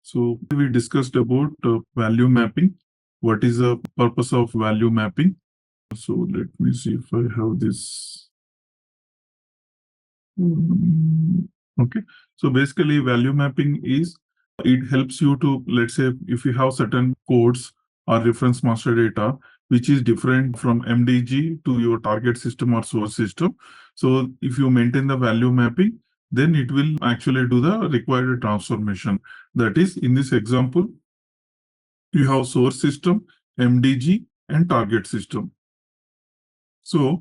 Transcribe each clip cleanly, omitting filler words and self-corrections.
So we discussed about value mapping. What is the purpose of value mapping? So let me see if I have this. Okay. So basically value mapping is, it helps you to, let's say, if you have certain codes or reference master data, which is different from MDG to your target system or source system. So if you maintain the value mapping, then it will actually do the required transformation. That is, in this example, you have source system, MDG, and target system. So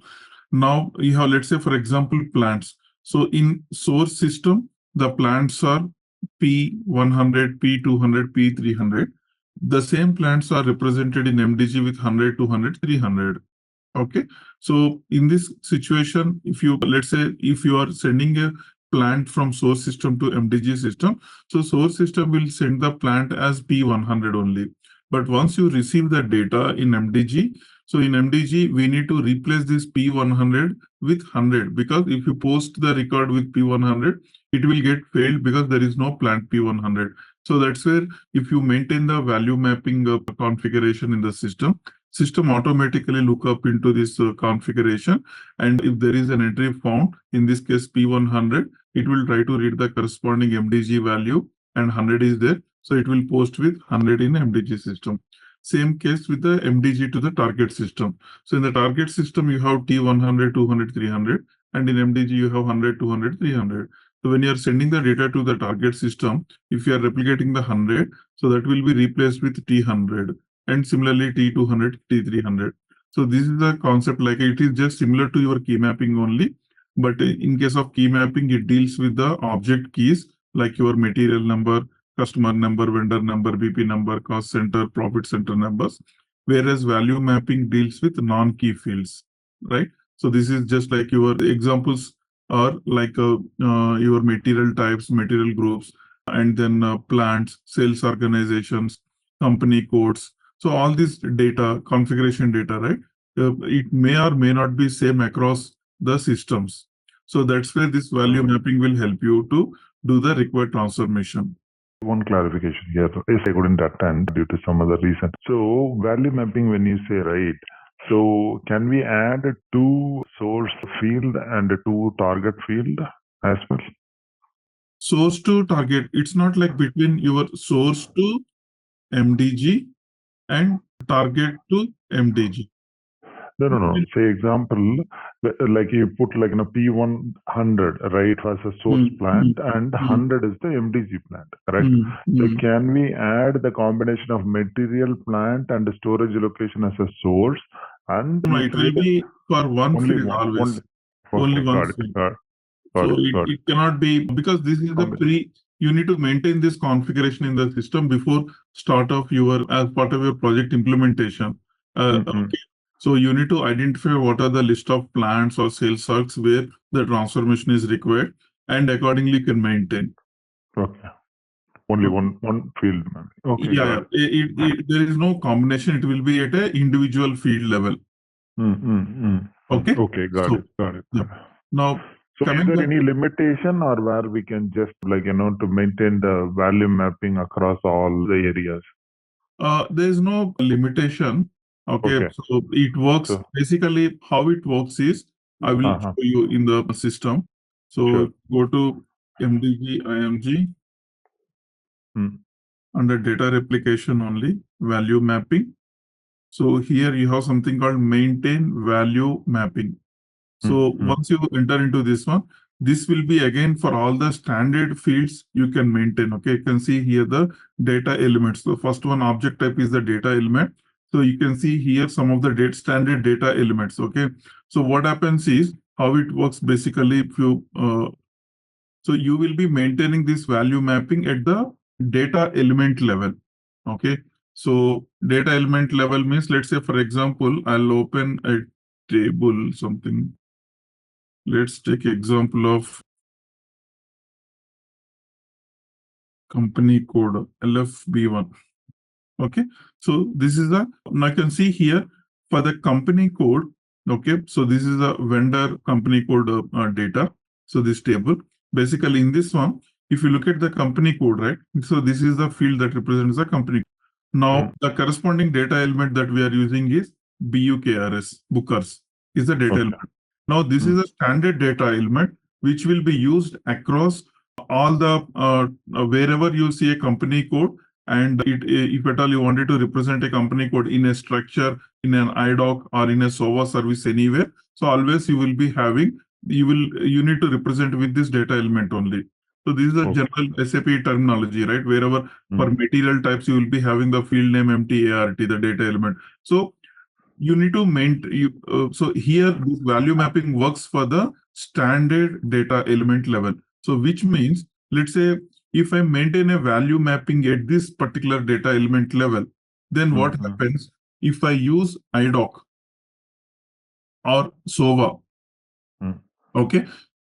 now you have, let's say, for example, plants. So in source system, the plants are P100, P200, P300. The same plants are represented in MDG with 100, 200, 300. Okay. So in this situation, if you, let's say, if you are sending a plant from source system to MDG system, so source system will send the plant as P100 only. But once you receive the data in MDG, so in MDG, we need to replace this P100 with 100, because if you post the record with P100, it will get failed because there is no plant P100. So that's where, if you maintain the value mapping configuration in the system automatically look up into this configuration, and if there is an entry found, in this case P100, it will try to read the corresponding MDG value, and 100 is there, so it will post with 100 in MDG system. Same case with the MDG to the target system. So in the target system, you have T100, 200, 300, and in MDG, you have 100, 200, 300. So when you are sending the data to the target system, if you are replicating the 100, so that will be replaced with T100, and similarly T200, T300. So this is the concept, like it is just similar to your key mapping only, but in case of key mapping, it deals with the object keys like your material number, customer number, vendor number, BP number, cost center, profit center numbers, whereas value mapping deals with non-key fields, right? So this is just like your examples are like your material types, material groups, and then plants, sales organizations, company codes. So all this data, configuration data, right? It may or may not be same across the systems. So that's where this value mapping will help you to do the required transformation. One clarification here. Yes, I couldn't attend due to some other reason. So value mapping, when you say, right, so can we add two source field and two target field as well? Source to target, it's not like between your source to MDG and target to MDG. No. Say example, like you put like in a P100, right, as a source plant, and 100 is the MDG plant, correct? So can we add the combination of material plant and storage location as a source? And no, it will be for one field always. Only one field. So it cannot be, because this is the you need to maintain this configuration in the system before start of your, as part of your project implementation. Okay. So you need to identify what are the list of plants or sales arcs where the transformation is required, and accordingly can maintain. Okay. Only one field. Okay. Yeah. There is no combination. It will be at an individual field level. Okay. Okay. Got it. Yeah. Now, so is there any limitation, or where we can just to maintain the value mapping across all the areas? There is no limitation. Okay. So it works. Basically, how it works is, I will show you in the system. So go to MDG IMG. Under data replication only, value mapping. So here you have something called maintain value mapping. So once you enter into this one, this will be again for all the standard fields you can maintain. Okay, you can see here the data elements. The first one, object type, is the data element. So you can see here some of the standard data elements. Okay, so what happens is, how it works basically, if you so you will be maintaining this value mapping at the data element level. Okay, so data element level means, let's say, for example, I'll open a table, something. Let's take example of company code LFB1. Okay, so this is the, now I can see here for the company code. Okay, so this is a vendor company code data. So this table, basically in this one, if you look at the company code, right? So this is the field that represents the company. Now, the corresponding data element that we are using is BUKRS, Bookers, is the data element. Now, this is a standard data element which will be used across all the wherever you see a company code, and if at all you wanted to represent a company code in a structure, in an IDOC or in a SOA service anywhere, so always you will be having, you need to represent with this data element only. So this is a general SAP terminology, right? Wherever for material types you will be having the field name MTART, the data element. So you need to maintain. So here this value mapping works for the standard data element level. So which means, let's say if I maintain a value mapping at this particular data element level, then what happens if I use IDOC or SOVA? Okay.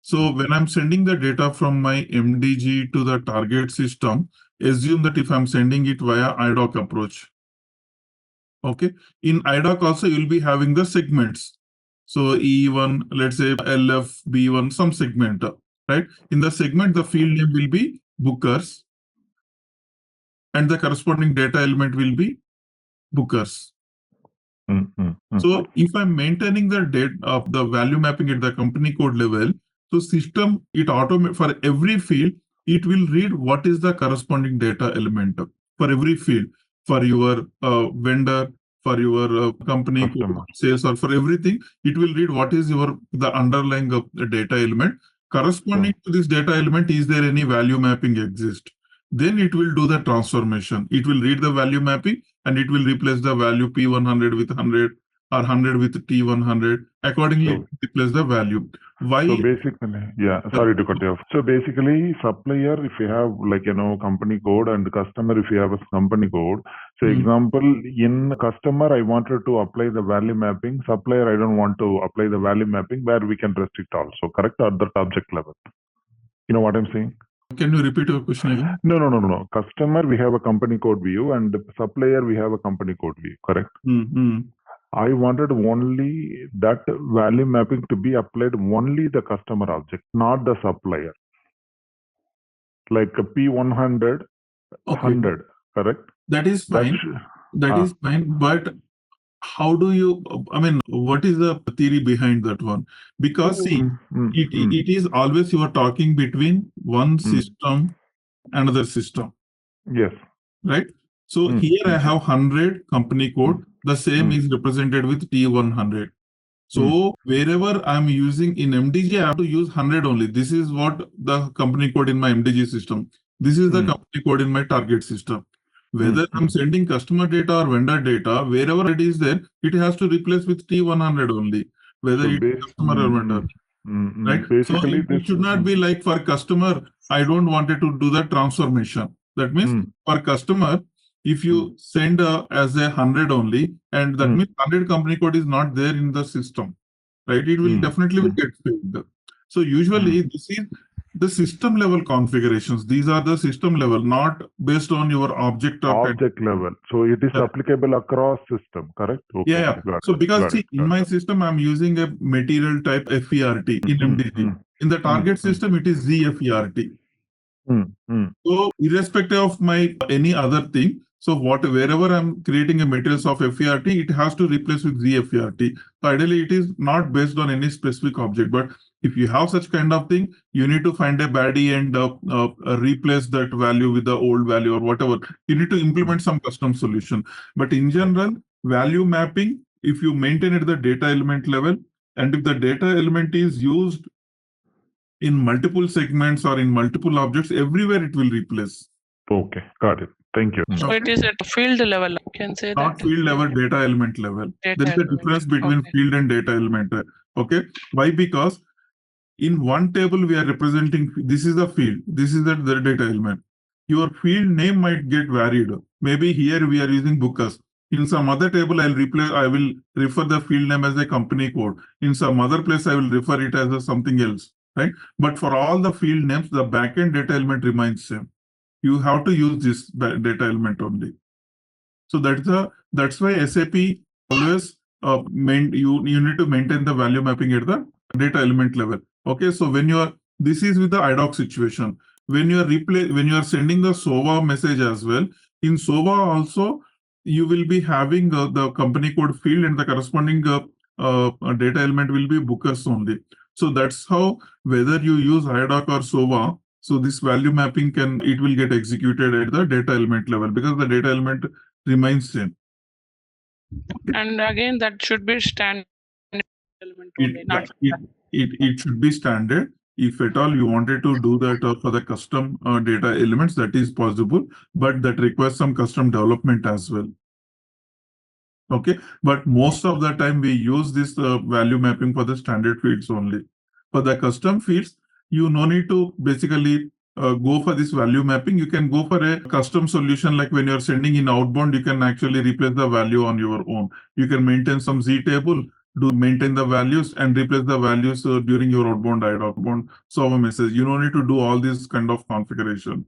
So when I'm sending the data from my MDG to the target system, assume that if I'm sending it via IDOC approach. Okay. In IDOC also, you'll be having the segments. So E1, let's say LF, B1, some segment, right? In the segment, the field name will be Bookers, and the corresponding data element will be Bookers. So if I'm maintaining the data of the value mapping at the company code level, so system, it for every field, it will read what is the corresponding data element for every field, for your vendor, for your company code, sales, or for everything. It will read what is the underlying of the data element. Corresponding to this data element, is there any value mapping exist? Then it will do the transformation. It will read the value mapping and it will replace the value P100 with 100 or 100 with T100. Accordingly, it replace the value. Why? So basically, sorry to cut you off. So basically, supplier, if you have company code, and customer, if you have a company code. So example, in customer, I wanted to apply the value mapping. Supplier, I don't want to apply the value mapping, where we can restrict also, correct? At that object level. You know what I'm saying? Can you repeat your question again? No. Customer, we have a company code view, and supplier, we have a company code view, correct? I wanted only that value mapping to be applied only the customer object, not the supplier. Like a P100, 100, correct? That is fine. That is fine. But how do you, what is the theory behind that one? Because see, it is always you are talking between one system, another system. Yes. Right? So here I have 100 company code. The same is represented with T100. So wherever I'm using in MDG, I have to use 100 only. This is what the company code in my MDG system. This is the company code in my target system. Whether I'm sending customer data or vendor data, wherever it is there, it has to replace with T100 only, whether it's customer or vendor. Right? Basically, so it should not be like for customer, I don't want it to do the transformation. That means for customer, if you send as a 100 only, and that means 100 company code is not there in the system, right? It will definitely get failed. So usually this is the system level configurations. These are the system level, not based on your object level. So it is applicable across system, correct? Okay. So because see, in my system, I'm using a material type FERT in MDG. In the target system, it is ZFERT. So irrespective of my any other thing, so wherever I'm creating a materials of FERT, it has to replace with ZFERT. So ideally, it is not based on any specific object. But if you have such kind of thing, you need to find a BAdIs and replace that value with the old value or whatever. You need to implement some custom solution. But in general, value mapping, if you maintain at the data element level, and if the data element is used in multiple segments or in multiple objects, everywhere it will replace. Okay, got it. Thank you. So it is at field level, you can say not that? Field level, data element level. There is a difference between field and data element. Okay. Why? Because in one table we are representing, this is the field, this is the data element. Your field name might get varied. Maybe here we are using Bookers. In some other table, I will refer the field name as a company code. In some other place, I will refer it as something else, right? But for all the field names, the backend data element remains same. You have to use this data element only. So that's why SAP always you need to maintain the value mapping at the data element level. Okay, so when this is with the IDOC situation. when you are sending the SOVA message as well, in SOVA also you will be having the company code field, and the corresponding data element will be bookers only. So that's how, whether you use IDOC or SOVA, so this value mapping it will get executed at the data element level, because the data element remains same. And again, that should be standard element only, it should be standard. If at all you wanted to do that for the custom data elements, that is possible, but that requires some custom development as well. Okay, but most of the time we use this value mapping for the standard fields only. For the custom fields, you no need to basically go for this value mapping. You can go for a custom solution, like when you're sending in outbound, you can actually replace the value on your own. You can maintain some Z table, maintain the values and replace the values during your outbound outbound server message. You don't need to do all this kind of configuration.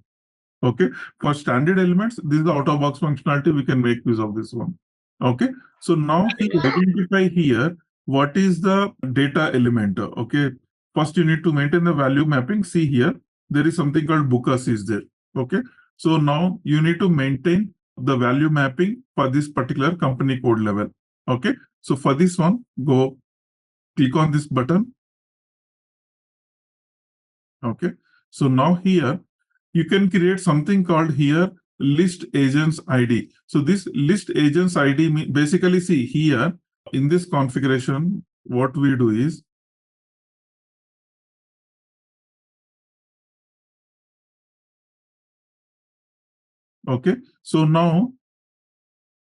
Okay, for standard elements, this is the out-of-box functionality. We can make use of this one. Okay, so now identify here what is the data element. Okay, first you need to maintain the value mapping. See here, there is something called bookers is there. Okay, so now you need to maintain the value mapping for this particular company code level. Okay, so for this one, go click on this button. Okay, so now here you can create something called here list agents ID. So this list agents ID basically, see here in this configuration, what we do is, okay, so now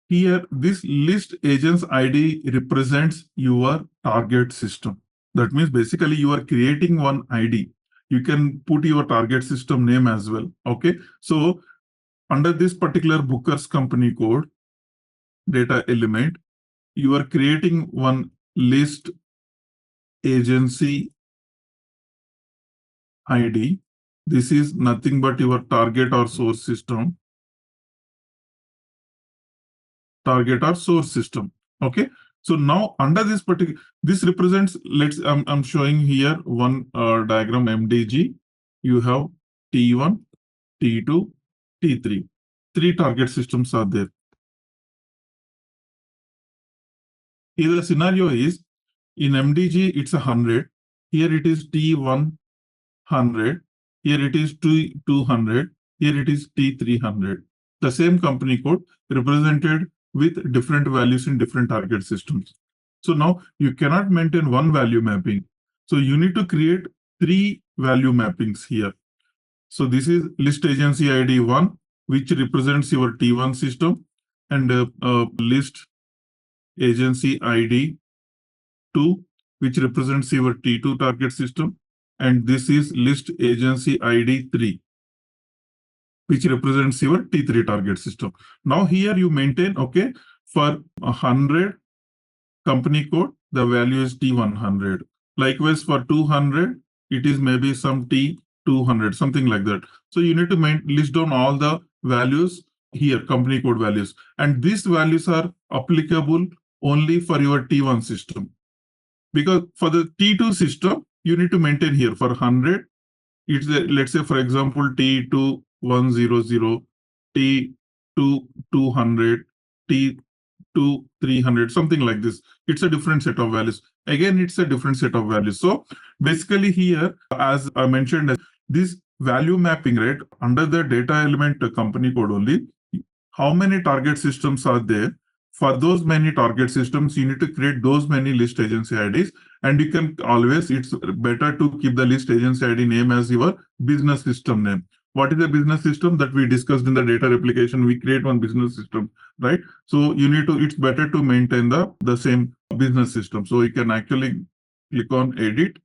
here this list agents ID represents your target system. That means basically you are creating one ID. You can put your target system name as well. Okay, so under this particular bookers company code data element, you are creating one list agency ID. This is nothing but your target or source system. Target or source system. Okay. So now under this particular, this represents, I'm showing here one diagram MDG. You have T1, T2, T3. Three target systems are there. Here the scenario is, in MDG, it's 100. Here it is T1, 100. Here it is 200. Here it is T300. The same company code represented with different values in different target systems. So now you cannot maintain one value mapping. So you need to create three value mappings here. So this is list agency ID 1, which represents your T1 system, and list agency ID 2, which represents your T2 target system, and this is list agency ID 3, which represents your T3 target system. Now here you maintain, okay, for 100 company code, the value is T100. Likewise for 200, it is maybe some T200, something like that. So you need to list down all the values here, company code values. And these values are applicable only for your T1 system. Because for the T2 system, you need to maintain here for 100. It's let's say, for example, T2 100, T2 200, T2 300, something like this. It's a different set of values. Again, it's a different set of values. So basically here, as I mentioned, this value mapping, right, under the data element company code only, how many target systems are there? For those many target systems, you need to create those many list agency IDs, and you can always, it's better to keep the list agency ID name as your business system name. What is a business system that we discussed in the data replication? We create one business system, right? So you need to, it's better to maintain the same business system. So you can actually click on edit,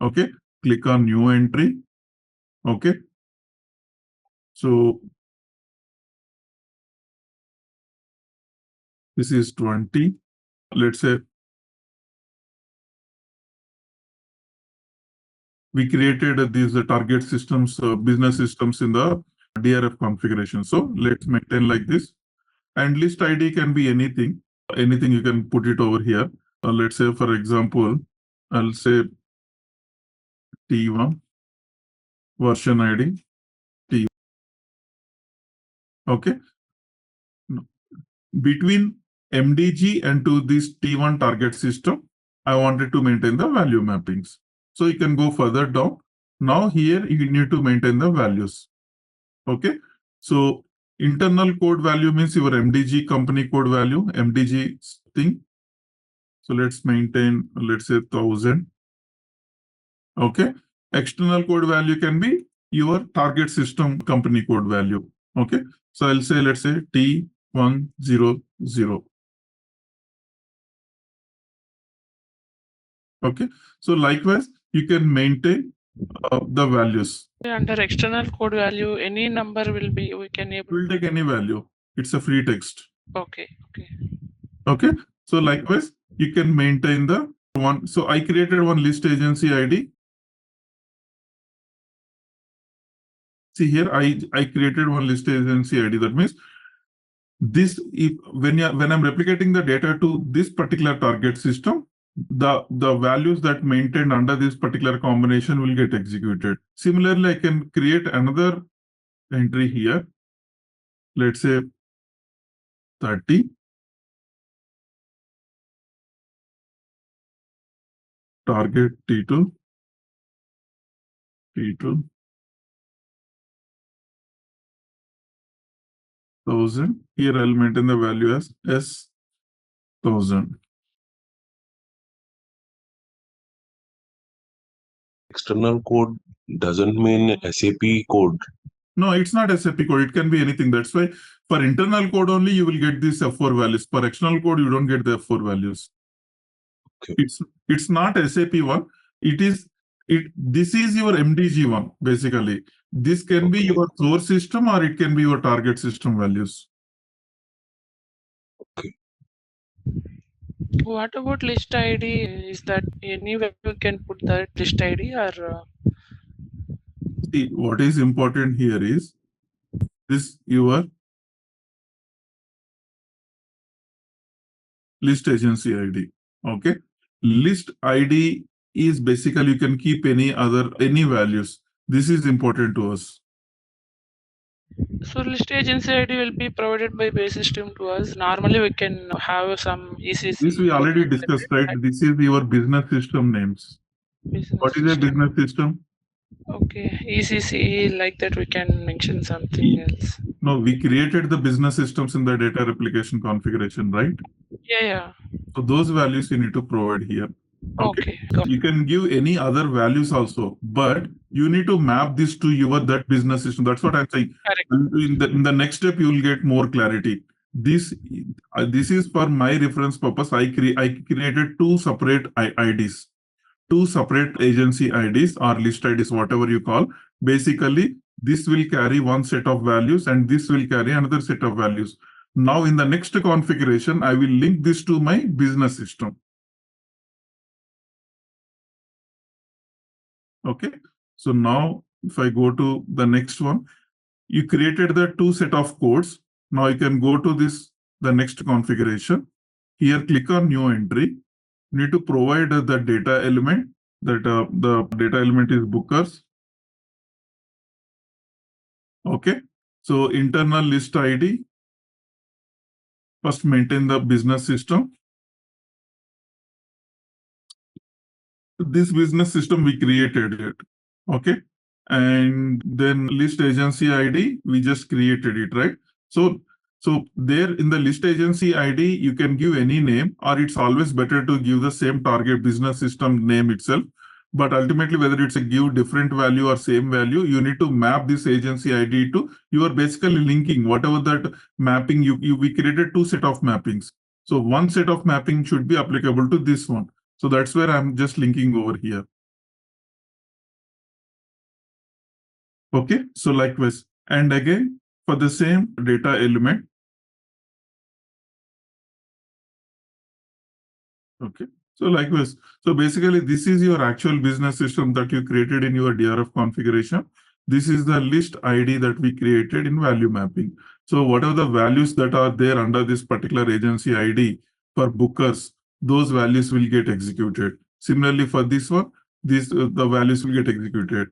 okay? Click on new entry, okay? So this is 20. Let's say we created these target systems, business systems in the DRF configuration. So let's maintain like this. And list ID can be anything. Anything you can put it over here. Let's say, for example, I'll say T1 version ID. Okay. Between MDG and to this T1 target system, I wanted to maintain the value mappings. So you can go further down. Now here you need to maintain the values. Okay. So internal code value means your MDG company code value, MDG thing. So let's maintain, let's say 1000. Okay. External code value can be your target system company code value. Okay. So I'll say, let's say T100. Okay. So likewise, you can maintain the values. Under external code value, any number will be, we can able. We'll take any value. It's a free text. Okay. Okay. So likewise, you can maintain the one. So I created one list agency ID. See here, I created one list agency ID. That means this, if when I'm replicating the data to this particular target system, the values that maintained under this particular combination will get executed. Similarly, I can create another entry here. Let's say 30. Target T2. T2. 1000. Here I'll maintain the value as S1000. External code doesn't mean SAP code. No, it's not SAP code. It can be anything. That's why for internal code only you will get these F4 values. For external code, you don't get the F4 values. Okay. It's not SAP one. This is your MDG one, basically. This can be your source system or it can be your target system values. Okay. What about list ID? Is that anywhere you can put that list ID or? See, what is important here is this your list agency ID. Okay. List ID is basically you can keep any values. This is important to us. So list agency ID will be provided by base system to us. Normally we can have some ECC. This we already discussed, right? This is your business system names. What is a business system? Okay, ECC, like that we can mention something else. No, we created the business systems in the data replication configuration, right? Yeah. So those values you need to provide here. Okay. You can give any other values also, but you need to map this to your that business system. That's what I'm saying. Correct. In the next step, you will get more clarity. This is for my reference purpose. I created two separate IDs, two separate agency IDs or list IDs, whatever you call. Basically, this will carry one set of values and this will carry another set of values. Now, in the next configuration, I will link this to my business system. Okay. So now, if I go to the next one, you created the two set of codes. Now you can go to the next configuration. Here, click on new entry. You need to provide the data element. That the data element is bookers. Okay. So internal list ID. First maintain the business system. This business system we created it. Okay. And then list agency ID, we just created it, right? So there in the list agency ID, you can give any name, or it's always better to give the same target business system name itself. But ultimately, whether it's a give different value or same value, you need to map this agency ID to, you are basically linking whatever that mapping we created two set of mappings. So one set of mapping should be applicable to this one. So that's where I'm just linking over here. Okay, so likewise, and again, for the same data element. Okay, so likewise, so basically this is your actual business system that you created in your DRF configuration. This is the list ID that we created in value mapping. So whatever the values that are there under this particular agency ID for bookers, those values will get executed. Similarly for this one, the values will get executed.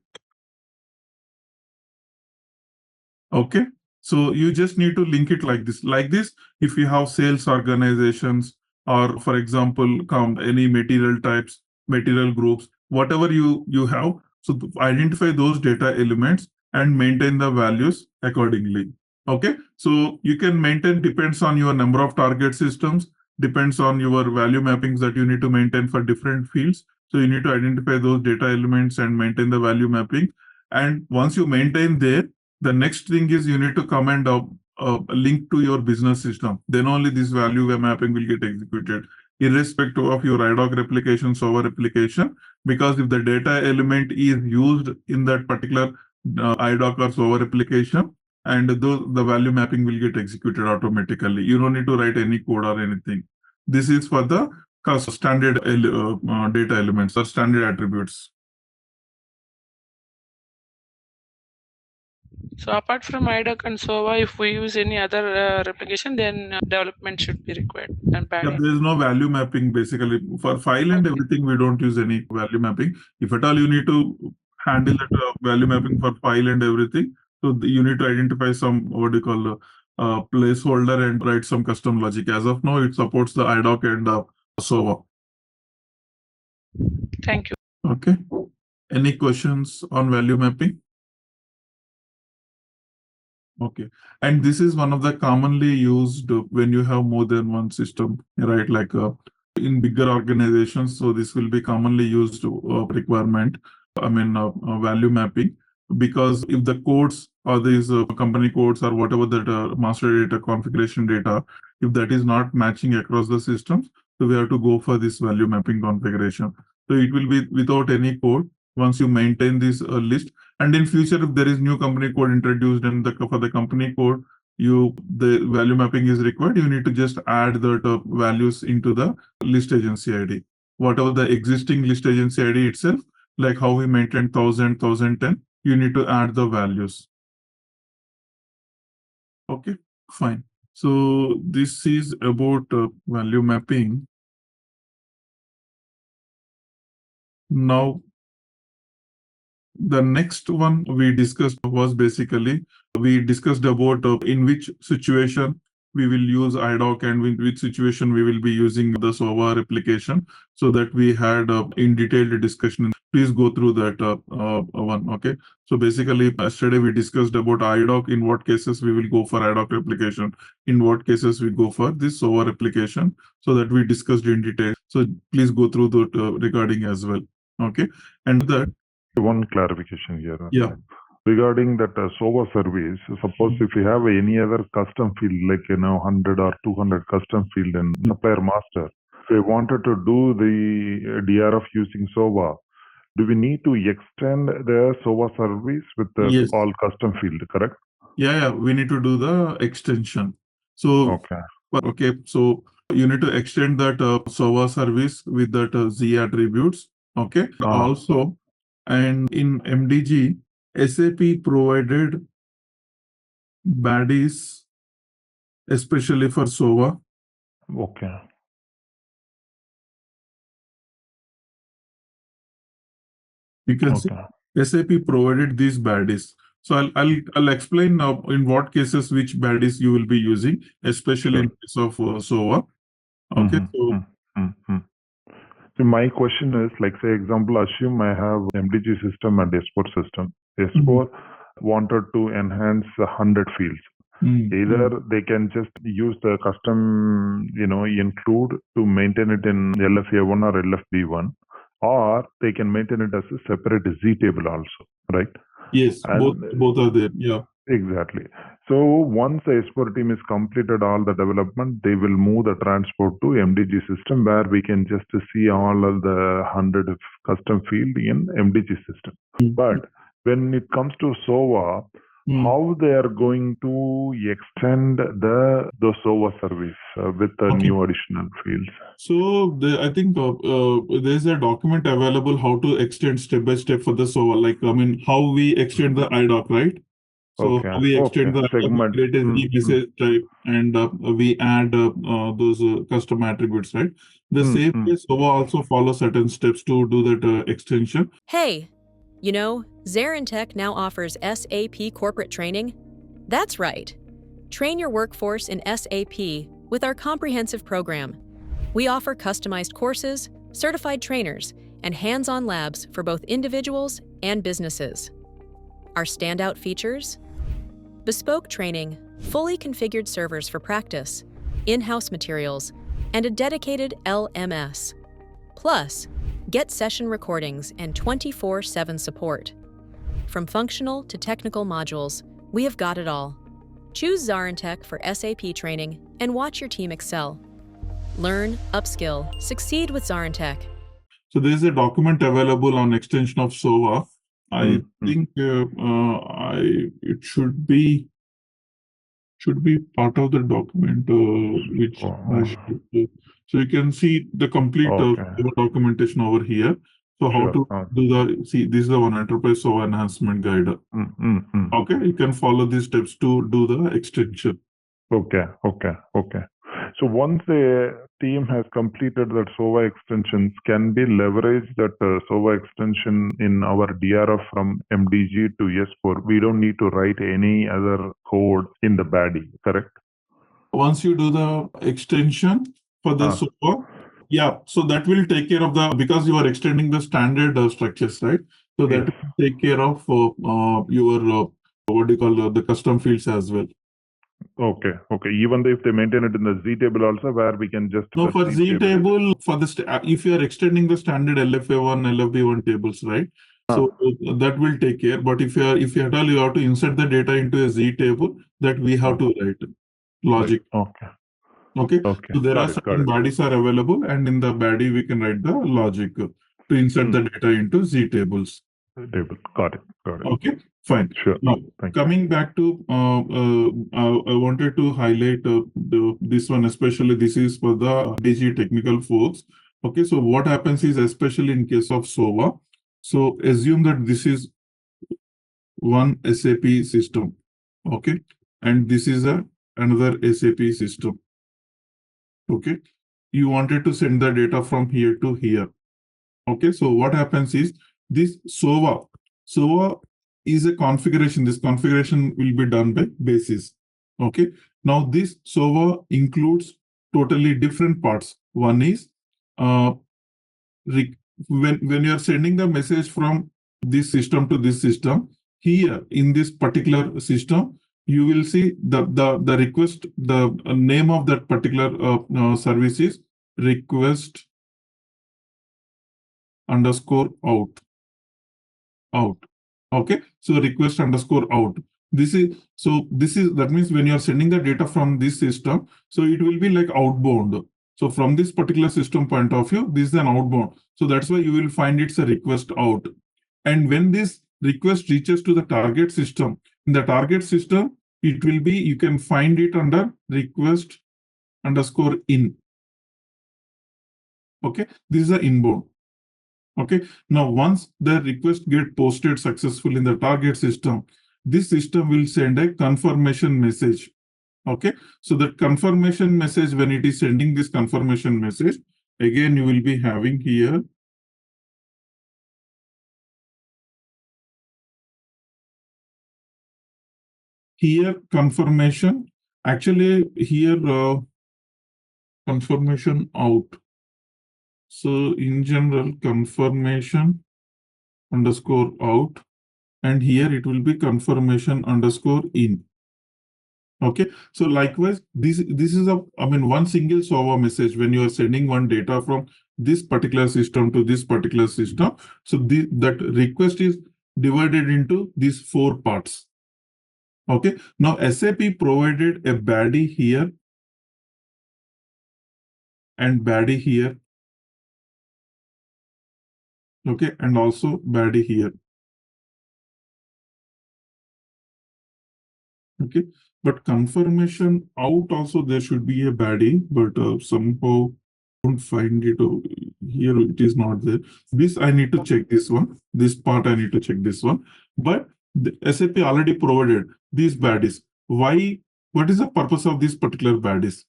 Okay, So you just need to link it like this. Like this, if you have sales organizations, or for example, any material types, material groups, whatever you have, so identify those data elements and maintain the values accordingly. Okay, so you can maintain, depends on your number of target systems, depends on your value mappings that you need to maintain for different fields. So you need to identify those data elements and maintain the value mapping. And once you maintain there, the next thing is you need to command a link to your business system. Then only this value mapping will get executed, irrespective of your IDOC replication, server replication. Because if the data element is used in that particular IDOC or server replication, and the value mapping will get executed automatically. You don't need to write any code or anything. This is for the standard data elements or standard attributes. So apart from IDOC and SOVA, if we use any other replication, then development should be required. And Yeah, there is no value mapping basically. For file and everything, we don't use any value mapping. If at all you need to handle that value mapping for file and everything, so you need to identify some, what do you call, placeholder and write some custom logic. As of now, it supports the IDOC and SOVA. Thank you. Okay. Any questions on value mapping? Okay. And this is one of the commonly used when you have more than one system, right? Like in bigger organizations. So this will be commonly used requirement. Value mapping, because if the codes or these company codes or whatever that master data configuration data, if that is not matching across the systems, so we have to go for this value mapping configuration. So it will be without any code once you maintain this list. And in future, if there is new company code introduced and for the company code, the value mapping is required, you need to just add the values into the list agency ID. Whatever the existing list agency ID itself, like how we maintain 1000, 1010, you need to add the values. Okay, fine. So this is about value mapping. Now, the next one we discussed was basically, we discussed about in which situation we will use IDOC and in which situation we will be using the SOVA replication, so that we had in detailed discussion. Please go through that one. Okay. So basically, yesterday we discussed about IDOC, in what cases we will go for IDOC replication, in what cases we go for this SOVA replication, so that we discussed in detail. So please go through that regarding as well. Okay. And that, one clarification here. yeah. Regarding that SOVA service, suppose if you have any other custom field, like 100 or 200 custom field in supplier master, if we wanted to do the DRF using SOVA, do we need to extend the SOVA service with Yes. all custom field, correct? Yeah, we need to do the extension. So, okay, so you need to extend that SOVA service with that Z attributes. Okay. Also, and in MDG, SAP provided BAdIs, especially for SOVA. Okay. You can see SAP provided these BAdIs. So I'll explain now in what cases which BAdIs you will be using, especially in case of SOVA. Okay. So my question is, like, say example, assume I have MDG system and S4 system. S4 wanted to enhance 100 fields. Either they can just use the custom, include to maintain it in LFA1 or LFB1, or they can maintain it as a separate Z table also, right? Yes, both are there. Yeah. Exactly. So once the S4 team is completed all the development, they will move the transport to MDG system, where we can just see all of the 100 custom field in MDG system. But when it comes to SOVA, how they are going to extend the SOVA service with the new additional fields? So I think there's a document available how to extend step by step for the SOVA, like how we extend the IDOC, right? So we extend the segment message type, and we add those custom attributes, right? The same way, SOVA also follows certain steps to do that extension. Hey, ZaranTech now offers SAP corporate training. That's right. Train your workforce in SAP with our comprehensive program. We offer customized courses, certified trainers, and hands-on labs for both individuals and businesses. Our standout features: bespoke training, fully configured servers for practice, in-house materials, and a dedicated LMS. Plus, get session recordings and 24/7 support. From functional to technical modules, we have got it all. Choose ZaranTech for SAP training and watch your team excel. Learn, upskill, succeed with ZaranTech. So there is a document available on extension of SOA. I think it should be part of the document which I should. So you can see the complete documentation over here. So how to do this is the one enterprise SOA enhancement guide. Okay, you can follow these steps to do the extension. Okay. So once a team has completed that SOA extensions, can we leverage that SOA extension in our DRF from MDG to S4? We don't need to write any other code in the BAdI, correct? Once you do the extension for the SOA, so that will take care of because you are extending the standard structures, right? So that will take care of your the custom fields as well. Okay. Even though if they maintain it in the Z table also, where we can just for Z table for the if you are extending the standard LFA1, LFB1 tables, right? So that will take care. But if you at all you have to insert the data into a Z table, that we have to write logic. Okay. So there are certain BAdIs are available, and in the BAdI we can write the logic to insert the data into Z tables. Got it. Okay, fine. Sure. Now, coming back to, I wanted to highlight this one, especially this is for the DG technical folks. Okay, so what happens is, especially in case of SOA, so assume that this is one SAP system, okay, and this is another SAP system. Okay, you wanted to send the data from here to here. Okay, so what happens is this SOA is a configuration. This configuration will be done by BAdIs. Okay, now this SOA includes totally different parts. One is when you are sending the message from this system to this system, here in this particular system, you will see the request, the name of that particular service is request underscore out. Okay, so request underscore out. That means when you are sending the data from this system, so it will be like outbound. So from this particular system point of view, this is an outbound. So that's why you will find it's a request out. And when this request reaches to the target system, in the target system, it will be, you can find it under request underscore in. Okay, this is the inbound. Okay, now once the request get posted successfully in the target system, this system will send a confirmation message. Okay, so the confirmation message, when it is sending this confirmation message, again you will be having here confirmation, actually here confirmation out. So in general, confirmation underscore out, and here it will be confirmation underscore in. Okay, so likewise, this is one single SOA message when you are sending one data from this particular system to this particular system. So that request is divided into these 4 parts. Okay, now SAP provided a BAdI here and BAdI here. Okay, and also BAdI here. Okay, but confirmation out also there should be a BAdI, but somehow don't find it here. It is not there. This I need to check this one. This part I need to check this one. But the SAP already provided these BAdIs. Why? What is the purpose of this particular BAdIs?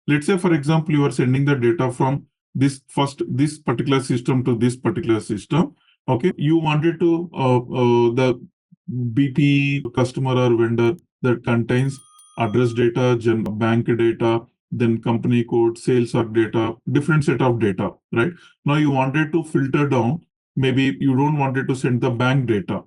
Let's say, for example, you are sending the data from this particular system to this particular system. Okay, you wanted to the BP customer or vendor that contains address data, bank data, then company code, sales org data, different set of data, right? Now you wanted to filter down, maybe you don't want it to send the bank data.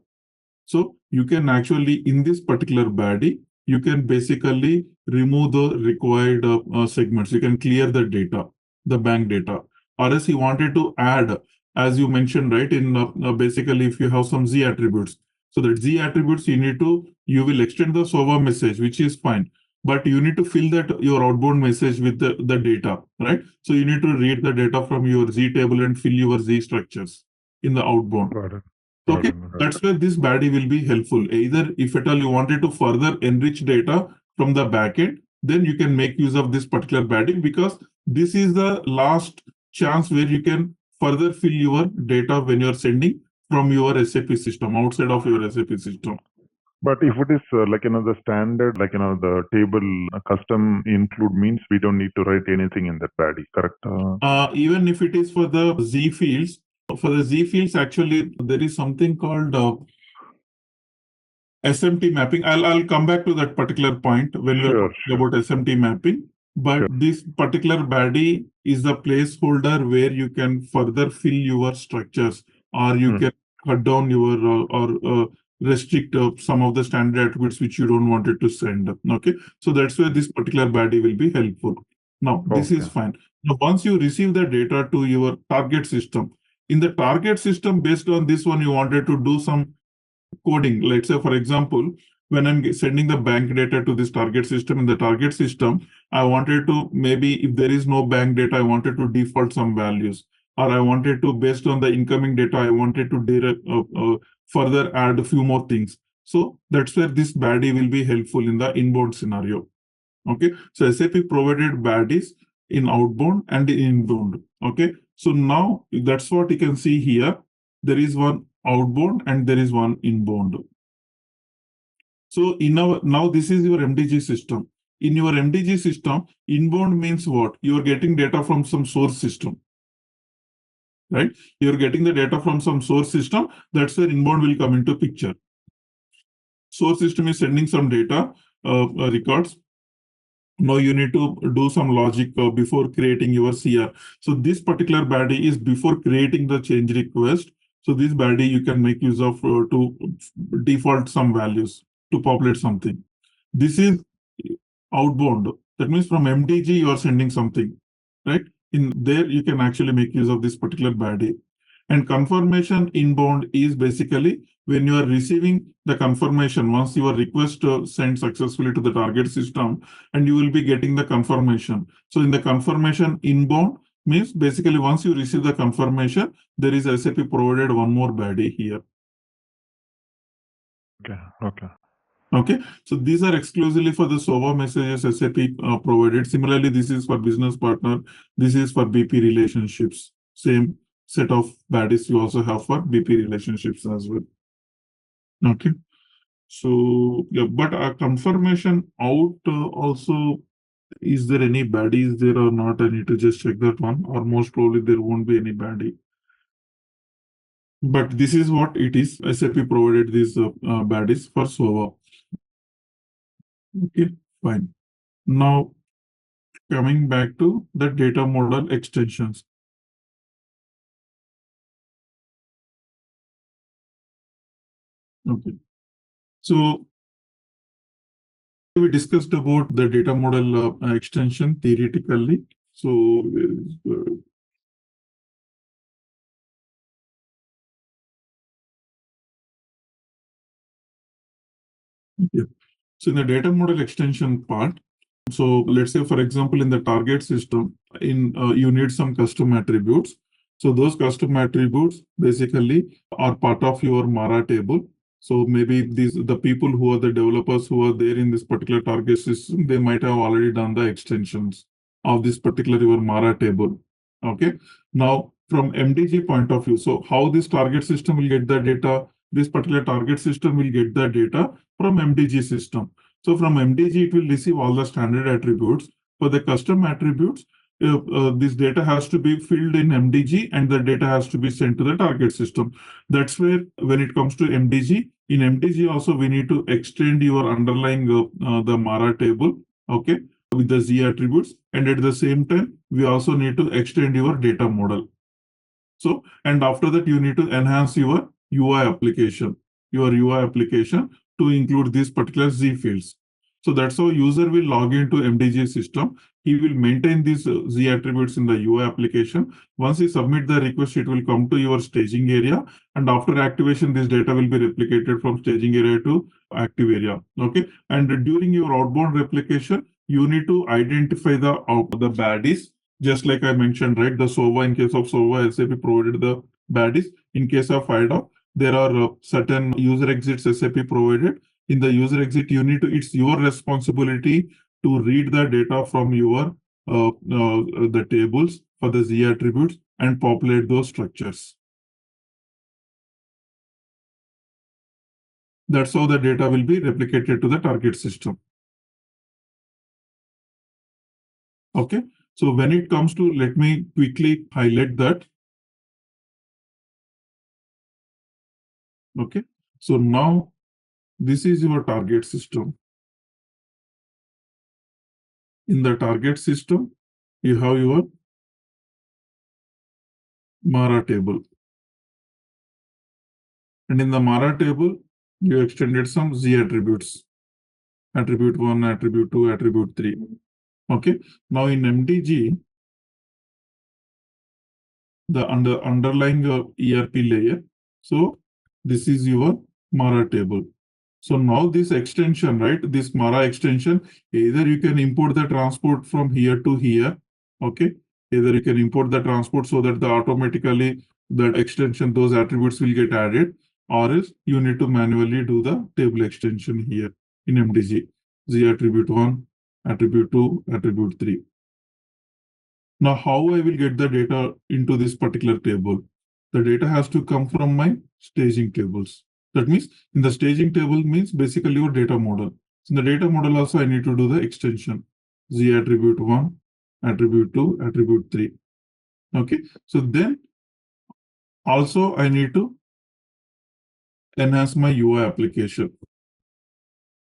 So you can actually, in this particular BAdI, you can basically remove the required segments. You can clear the data, the bank data. Or else you wanted to add, as you mentioned, right, in basically if you have some Z attributes. So that Z attributes you will extend the server message, which is fine. But you need to fill that your outbound message with the data, right? So you need to read the data from your Z table and fill your Z structures in the outbound. Got it. Okay, that's where this BAdI will be helpful. Either if at all you wanted to further enrich data from the backend, then you can make use of this particular BAdI, because this is the last chance where you can further fill your data when you're sending from your SAP system, outside of your SAP system. But if it is the standard, the table custom include means we don't need to write anything in that BAdI, correct? Even if it is for the Z fields, actually there is something called SMT mapping. I'll come back to that particular point when we're talking about SMT mapping. But this particular BAdI is the placeholder where you can further fill your structures, or you can cut down your or restrict some of the standard attributes which you don't want it to send. Okay, so that's where this particular BAdI will be helpful. Now, this is fine. Now, once you receive the data to your target system, in the target system, based on this one, you wanted to do some coding. Let's say, for example, when I'm sending the bank data to this target system, in the target system, I wanted to, maybe if there is no bank data, I wanted to default some values, or I wanted to, based on the incoming data, I wanted to further add a few more things. So that's where this BAdI will be helpful in the inbound scenario. Okay, so SAP provided BAdIs in outbound and in inbound. Okay, so now that's what you can see here. There is one outbound and there is one inbound. So now this is your MDG system. In your MDG system, inbound means what? You are getting data from some source system, right? You're getting the data from some source system. That's where inbound will come into picture. Source system is sending some data records. Now you need to do some logic before creating your CR. So this particular BAdI is before creating the change request. So this BAdI you can make use of to default some values, to populate something. This is outbound. That means from MDG you are sending something, right? In there you can actually make use of this particular BAdI. And confirmation inbound is basically when you are receiving the confirmation, once your request sent successfully to the target system, and you will be getting the confirmation. So in the confirmation inbound means basically once you receive the confirmation, there is SAP provided one more BAdI here. Okay, so these are exclusively for the SOVA messages SAP provided. Similarly, this is for business partner. This is for BP relationships. Same set of BAdIs you also have for BP relationships as well. Okay, so yeah, but a confirmation out also, is there any BAdIs there or not? I need to just check that one, or most probably there won't be any BAdI. But this is what it is. SAP provided these BAdIs for SOVA. Okay, fine. Now coming back to the data model extensions. Okay, so we discussed about the data model extension theoretically. So yeah. So in the data model extension part, so let's say, for example, in the target system, you need some custom attributes. So those custom attributes basically are part of your Mara table. So maybe the people who are the developers who are there in this particular target system, they might have already done the extensions of this particular your Mara table. Okay. Now from MDG point of view, so how this target system will get the data? This particular target system will get the data from MDG system. So from MDG, it will receive all the standard attributes. For the custom attributes, this data has to be filled in MDG and the data has to be sent to the target system. That's where when it comes to MDG, in MDG also we need to extend your underlying the Mara table, okay, with the Z attributes, and at the same time we also need to extend your data model. So, and after that you need to enhance your UI application, to include these particular Z fields. So that's how user will log into MDG system. He will maintain these Z attributes in the UI application. Once he submit the request, it will come to your staging area. And after activation, this data will be replicated from staging area to active area. Okay. And during your outbound replication, you need to identify the BAdIs. Just like I mentioned, right? The SOVA, in case of SOVA, SAP provided the BAdIs. In case of IDOC, there are certain user exits SAP provided. In the user exit, it's your responsibility to read the data from your the tables for the Z attributes and populate those structures. That's how the data will be replicated to the target system. Okay. So when it comes to, let me quickly highlight that. Okay. So now this is your target system. In the target system, you have your Mara table. And in the Mara table, you extended some Z attributes. Attribute 1, attribute 2, attribute 3. Okay. Now in MDG, the underlying ERP layer. So this is your Mara table. So now this extension, right? This Mara extension, either you can import the transport from here to here. Okay. Either you can import the transport so that automatically that extension, those attributes will get added, or else you need to manually do the table extension here in MDG. Z attribute 1, attribute 2, attribute 3. Now, how I will get the data into this particular table? The data has to come from my staging tables. That means in the staging table means basically your data model. So in the data model also I need to do the extension. Z attribute 1, attribute 2, attribute 3. Okay. So then also I need to enhance my UI application.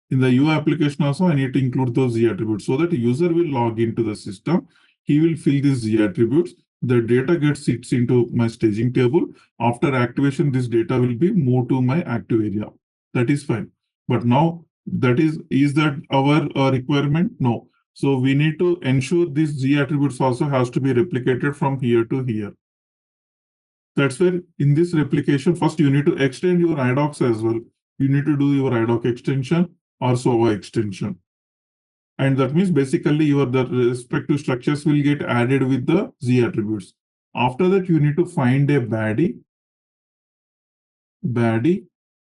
In the UI application also I need to include those Z attributes so that the user will log into the system. He will fill these Z attributes. The data sits into my staging table. After activation, this data will be moved to my active area. That is fine. But now is that our requirement? No. So we need to ensure these Z attributes also has to be replicated from here to here. That's where in this replication, first you need to extend your IDOCs as well. You need to do your IDOC extension or SOVA extension. And that means basically the respective structures will get added with the Z attributes. After that, you need to find a BAdI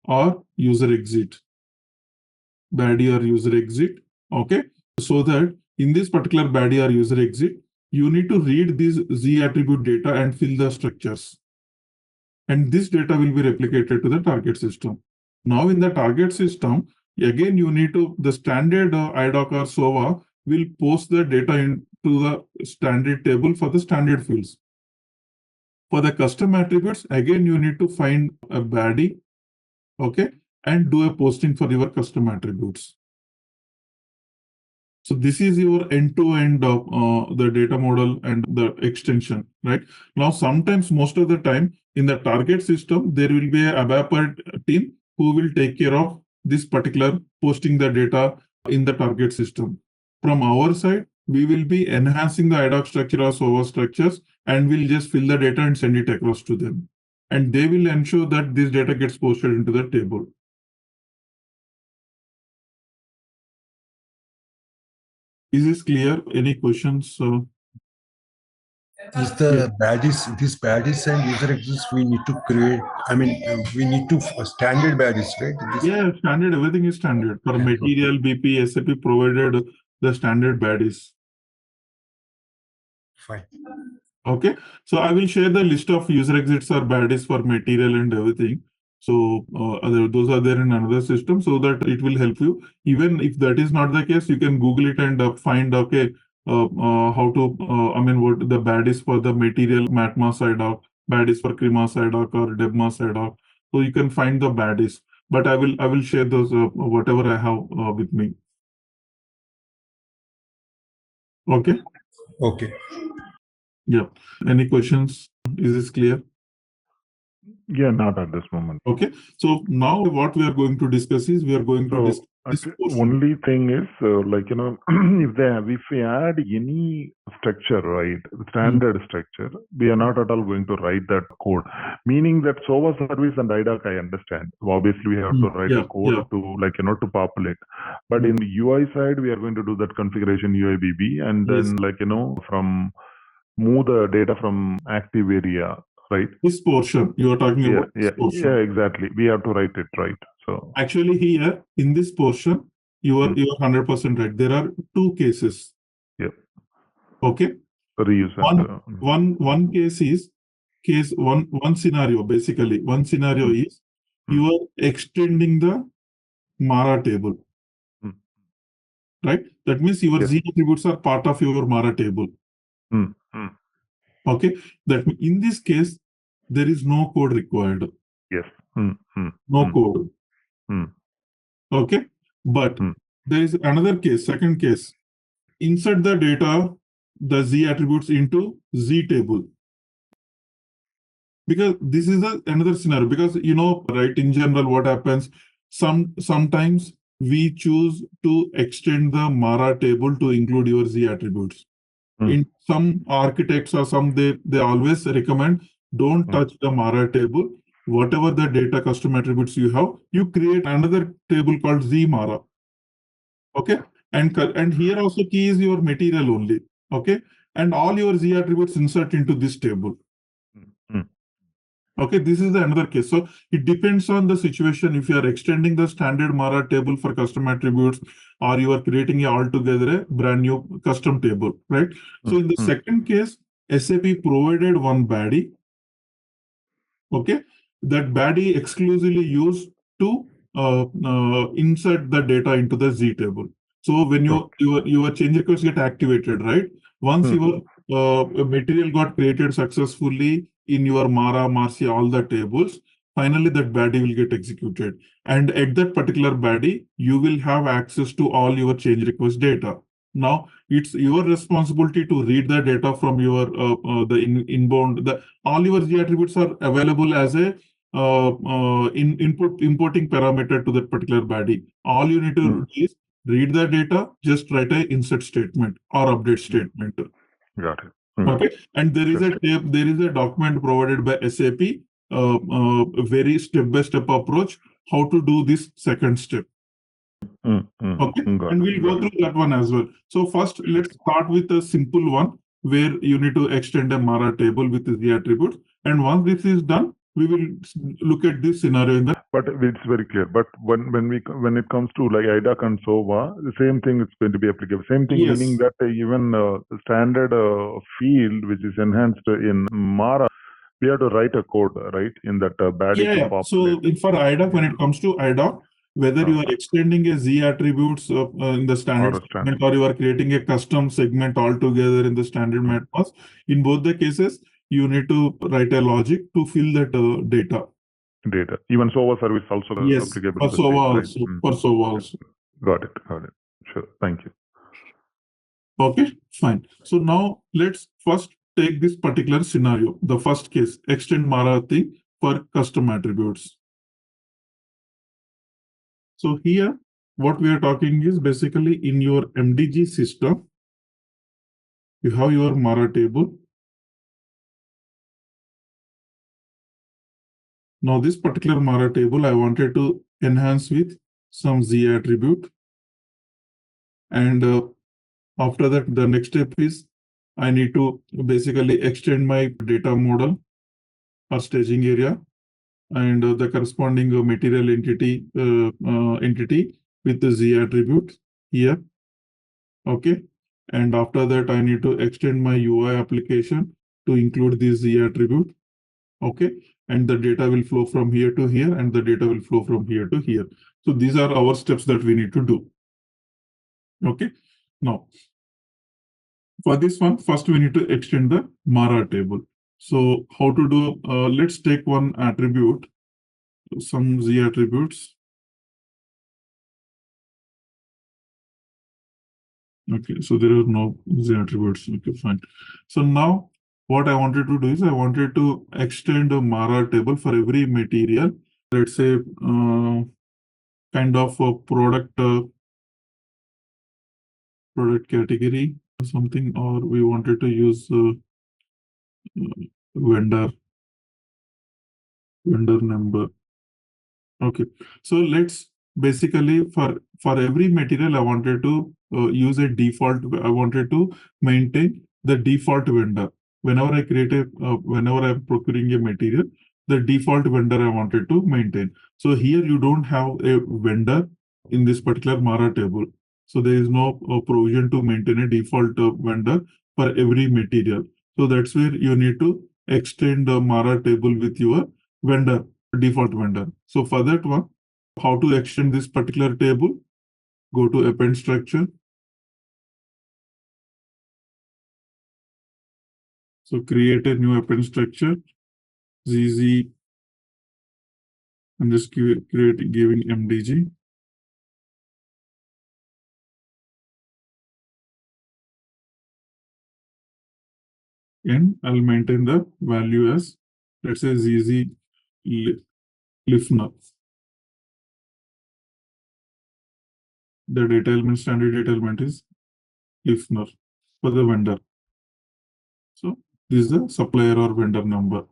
or user exit. BAdI or user exit. Okay. So that in this particular BAdI or user exit, you need to read these Z attribute data and fill the structures. And this data will be replicated to the target system. Now in the target system, again, you need to, the standard IDOC or SOVA will post the data into the standard table for the standard fields. For the custom attributes, again, you need to find a BAdI, okay, and do a posting for your custom attributes. So this is your end-to-end of the data model and the extension, right? Now, sometimes, most of the time, in the target system, there will be a ABAP team who will take care of this particular posting the data in the target system. From our side, we will be enhancing the IDOC structure or SOVA structures, and we'll just fill the data and send it across to them. And they will ensure that this data gets posted into the table. Is this clear? Any questions? Is the BAdIs, these BAdIs and user exits we need to create? I mean, we need to standard BAdIs, right? Yeah, standard. Everything is standard. For material, BP, SAP provided the standard BAdIs. Fine. Okay. So I will share the list of user exits or BAdIs for material and everything. So those are there in another system so that it will help you. Even if that is not the case, you can Google it and find, okay, how to, what the BAdIs for the material matma SIDOC, BAdIs for crema SIDOC or debma SIDOC. So you can find the BAdIs, but I will share those whatever I have with me. Okay. Okay. Yeah. Any questions? Is this clear? Yeah, not at this moment. Okay. So now what we are going to discuss is we are going to discuss this portion. Only thing is if we add any structure, right, standard structure, we are not at all going to write that code. Meaning that SOA service and IDOC, I understand. Obviously, we have to write a code to to populate. But in the UI side, we are going to do that configuration UIBB and then from move the data from active area. Right. This portion you are talking about. Yeah, exactly. We have to write it right. So actually, here in this portion, you are 100% right. There are two cases. Yeah. Okay. Reuse. One case is one scenario. Basically, one scenario is you are extending the Mara table. Right. That means your Z attributes are part of your Mara table. Okay. That means in this case, there is no code required. Yes. No code. Okay. But there is another case, second case. Insert the data, the Z attributes into Z table. Because this is another scenario. Because, right, in general, what happens, sometimes we choose to extend the Mara table to include your Z attributes. In some architects or some, they always recommend don't touch the Mara table. Whatever the data custom attributes you have, you create another table called Z Mara. Okay, and here also key is your material only. Okay, and all your Z attributes insert into this table. Okay, this is another case. So it depends on the situation. If you are extending the standard Mara table for custom attributes, or you are creating altogether a brand new custom table, right? So in the second case, SAP provided one BAdI. Okay, that BAdI exclusively used to insert the data into the Z table. So when your change requests get activated, right? Once your material got created successfully in your Mara, Marcia, all the tables, finally that BAdI will get executed. And at that particular BAdI, you will have access to all your change request data. Now it's your responsibility to read the data from your inbound. All your Z attributes are available as a importing parameter to that particular BAdI. All you need to do is read the data, just write a insert statement or update statement. Got it. Okay, and there is a document provided by SAP, very step-by-step approach how to do this second step. Okay, and we'll go through that one as well. So first, let's start with a simple one where you need to extend a Mara table with the attributes. And once this is done, we will look at this scenario in the. But it's very clear. But when it comes to like IDOC and SOA, the same thing is going to be applicable. Same thing, meaning that even standard field which is enhanced in Mara, we have to write a code, right, in that BAdI to populate. So for IDOC, when it comes to IDOC, whether you are extending a Z attributes in the standard segment or you are creating a custom segment altogether in the standard matmas, in both the cases, you need to write a logic to fill that data. Even SOA service also applicable. For SOA also. Got it. Sure. Thank you. Okay, fine. So now let's first take this particular scenario. The first case, extend Mara thing for custom attributes. So here, what we are talking is basically in your MDG system, you have your Mara table. Now this particular Mara table, I wanted to enhance with some Z attribute. And after that, the next step is I need to basically extend my data model or staging area and the corresponding material entity with the Z attribute here. Okay. And after that, I need to extend my UI application to include this Z attribute. Okay. And the data will flow from here to here, and the data will flow from here to here. So these are our steps that we need to do. Okay. Now, For this one, first we need to extend the Mara table. So how to do, let's take one attribute, some Z attributes. Okay, so there are no Z attributes. Okay, fine. So now what I wanted to do is I wanted to extend a Mara table for every material. Let's say kind of a product category or something, or we wanted to use vendor number. Okay, so let's basically for every material I wanted to use a default. I wanted to maintain the default vendor. Whenever I create a whenever I'm procuring a material, the default vendor I wanted to maintain. So here you don't have a vendor in this particular Mara table. So there is no provision to maintain a default vendor for every material. So that's where you need to extend the Mara table with your vendor, default vendor. So for that one, how to extend this particular table? Go to append structure. So create a new append structure, ZZ, and just giving MDG. And I'll maintain the value as, let's say, ZZ listener. The data element, standard data element is listener for the vendor. So this is the supplier or vendor number.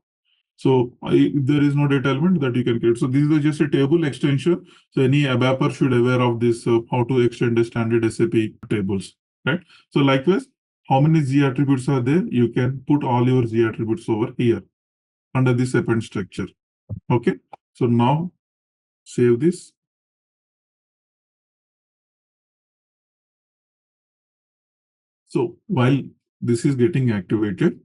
So there is no data element that you can create. So this is just a table extension. So any ABAPer should aware of this, how to extend the standard SAP tables, right? So likewise, how many Z attributes are there? You can put all your Z attributes over here under this append structure. Okay. So now save this. So while this is getting activated,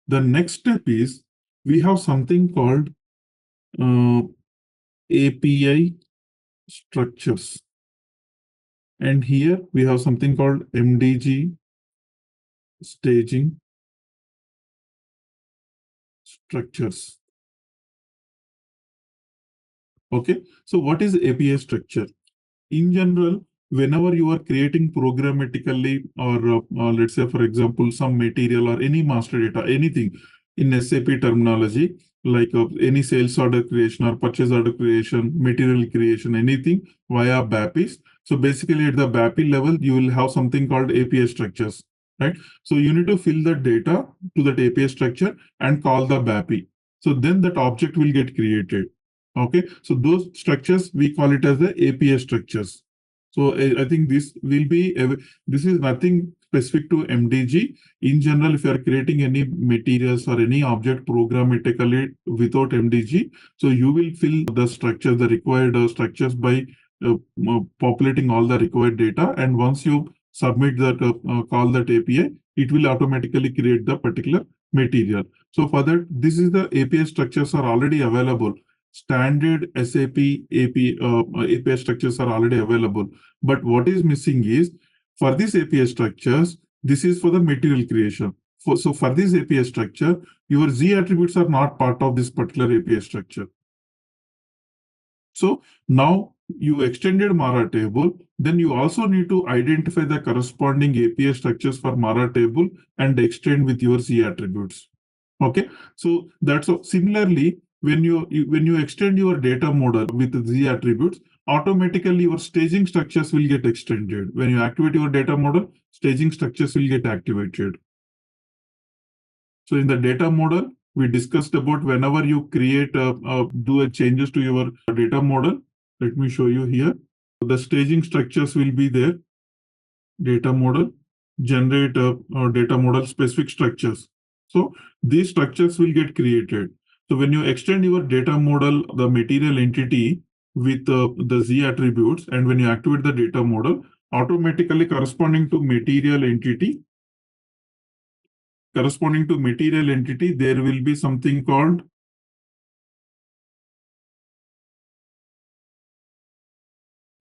the next step is we have something called API structures. And here we have something called MDG staging structures. Okay, so what is API structure? In general, whenever you are creating programmatically, or let's say, for example, some material or any master data, anything in SAP terminology, like any sales order creation or purchase order creation, material creation, anything via BAPIs. So basically at the BAPI level, you will have something called API structures, right? So you need to fill the data to that API structure and call the BAPI. So then that object will get created. Okay, so those structures, we call it as the API structures. So I think this will be, this is nothing specific to MDG. In general, if you are creating any materials or any object programmatically without MDG, so you will fill the structure, the required structures by populating all the required data. And once you submit that, call that API, it will automatically create the particular material. So for that, this is the API structures are already available. Standard SAP API structures are already available. But what is missing is, for these API structures, this is for the material creation. So for this API structure, your Z attributes are not part of this particular API structure. So now you extended Mara table, then you also need to identify the corresponding API structures for Mara table and extend with your Z attributes. Okay, so that's similarly, when you extend your data model with Z attributes, automatically your staging structures will get extended. When you activate your data model, staging structures will get activated. So in the data model, we discussed about whenever you create, do changes to your data model. Let me show you here. The staging structures will be there. Data model, generate data model specific structures. So these structures will get created. So when you extend your data model, the material entity with the Z attributes, and when you activate the data model, automatically corresponding to material entity, there will be something called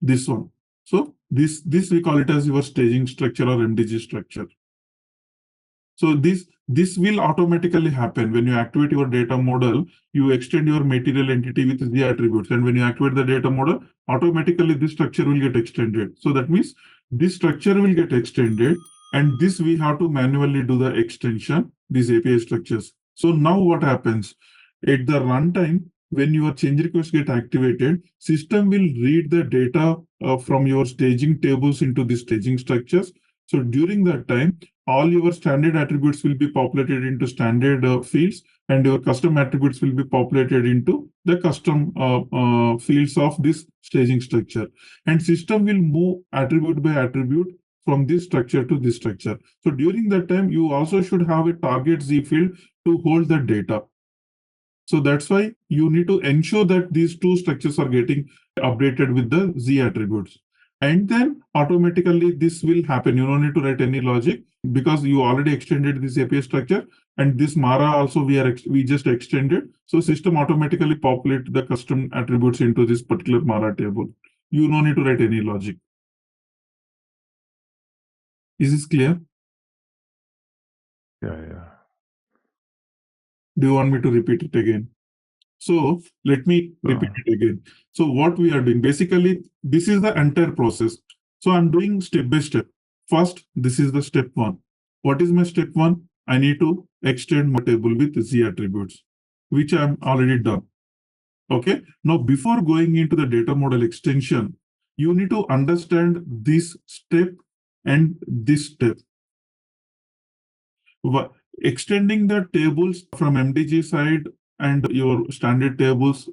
this one. So this we call it as your staging structure or MDG structure. So this will automatically happen when you activate your data model. You extend your material entity with Z attributes, and when you activate the data model, automatically this structure will get extended. So that means this structure will get extended, and this we have to manually do the extension, these API structures. So now what happens? At the runtime, when your change requests get activated, system will read the data from your staging tables into the staging structures. So during that time, all your standard attributes will be populated into standard fields, and your custom attributes will be populated into the custom fields of this staging structure. And system will move attribute by attribute from this structure to this structure. So during that time, you also should have a target Z field to hold the data. So that's why you need to ensure that these two structures are getting updated with the Z attributes. And then automatically this will happen. You don't need to write any logic because you already extended this API structure, and this Mara also we just extended. So system automatically populate the custom attributes into this particular Mara table. You don't need to write any logic. Is this clear? Yeah. Do you want me to repeat it again? So let me repeat it again. So what we are doing, basically, this is the entire process. So I'm doing step by step. First, this is the step one. What is my step one? I need to extend my table with Z attributes, which I'm already done. Okay. Now, before going into the data model extension, you need to understand this step and this step. Extending the tables from MDG side and your standard tables,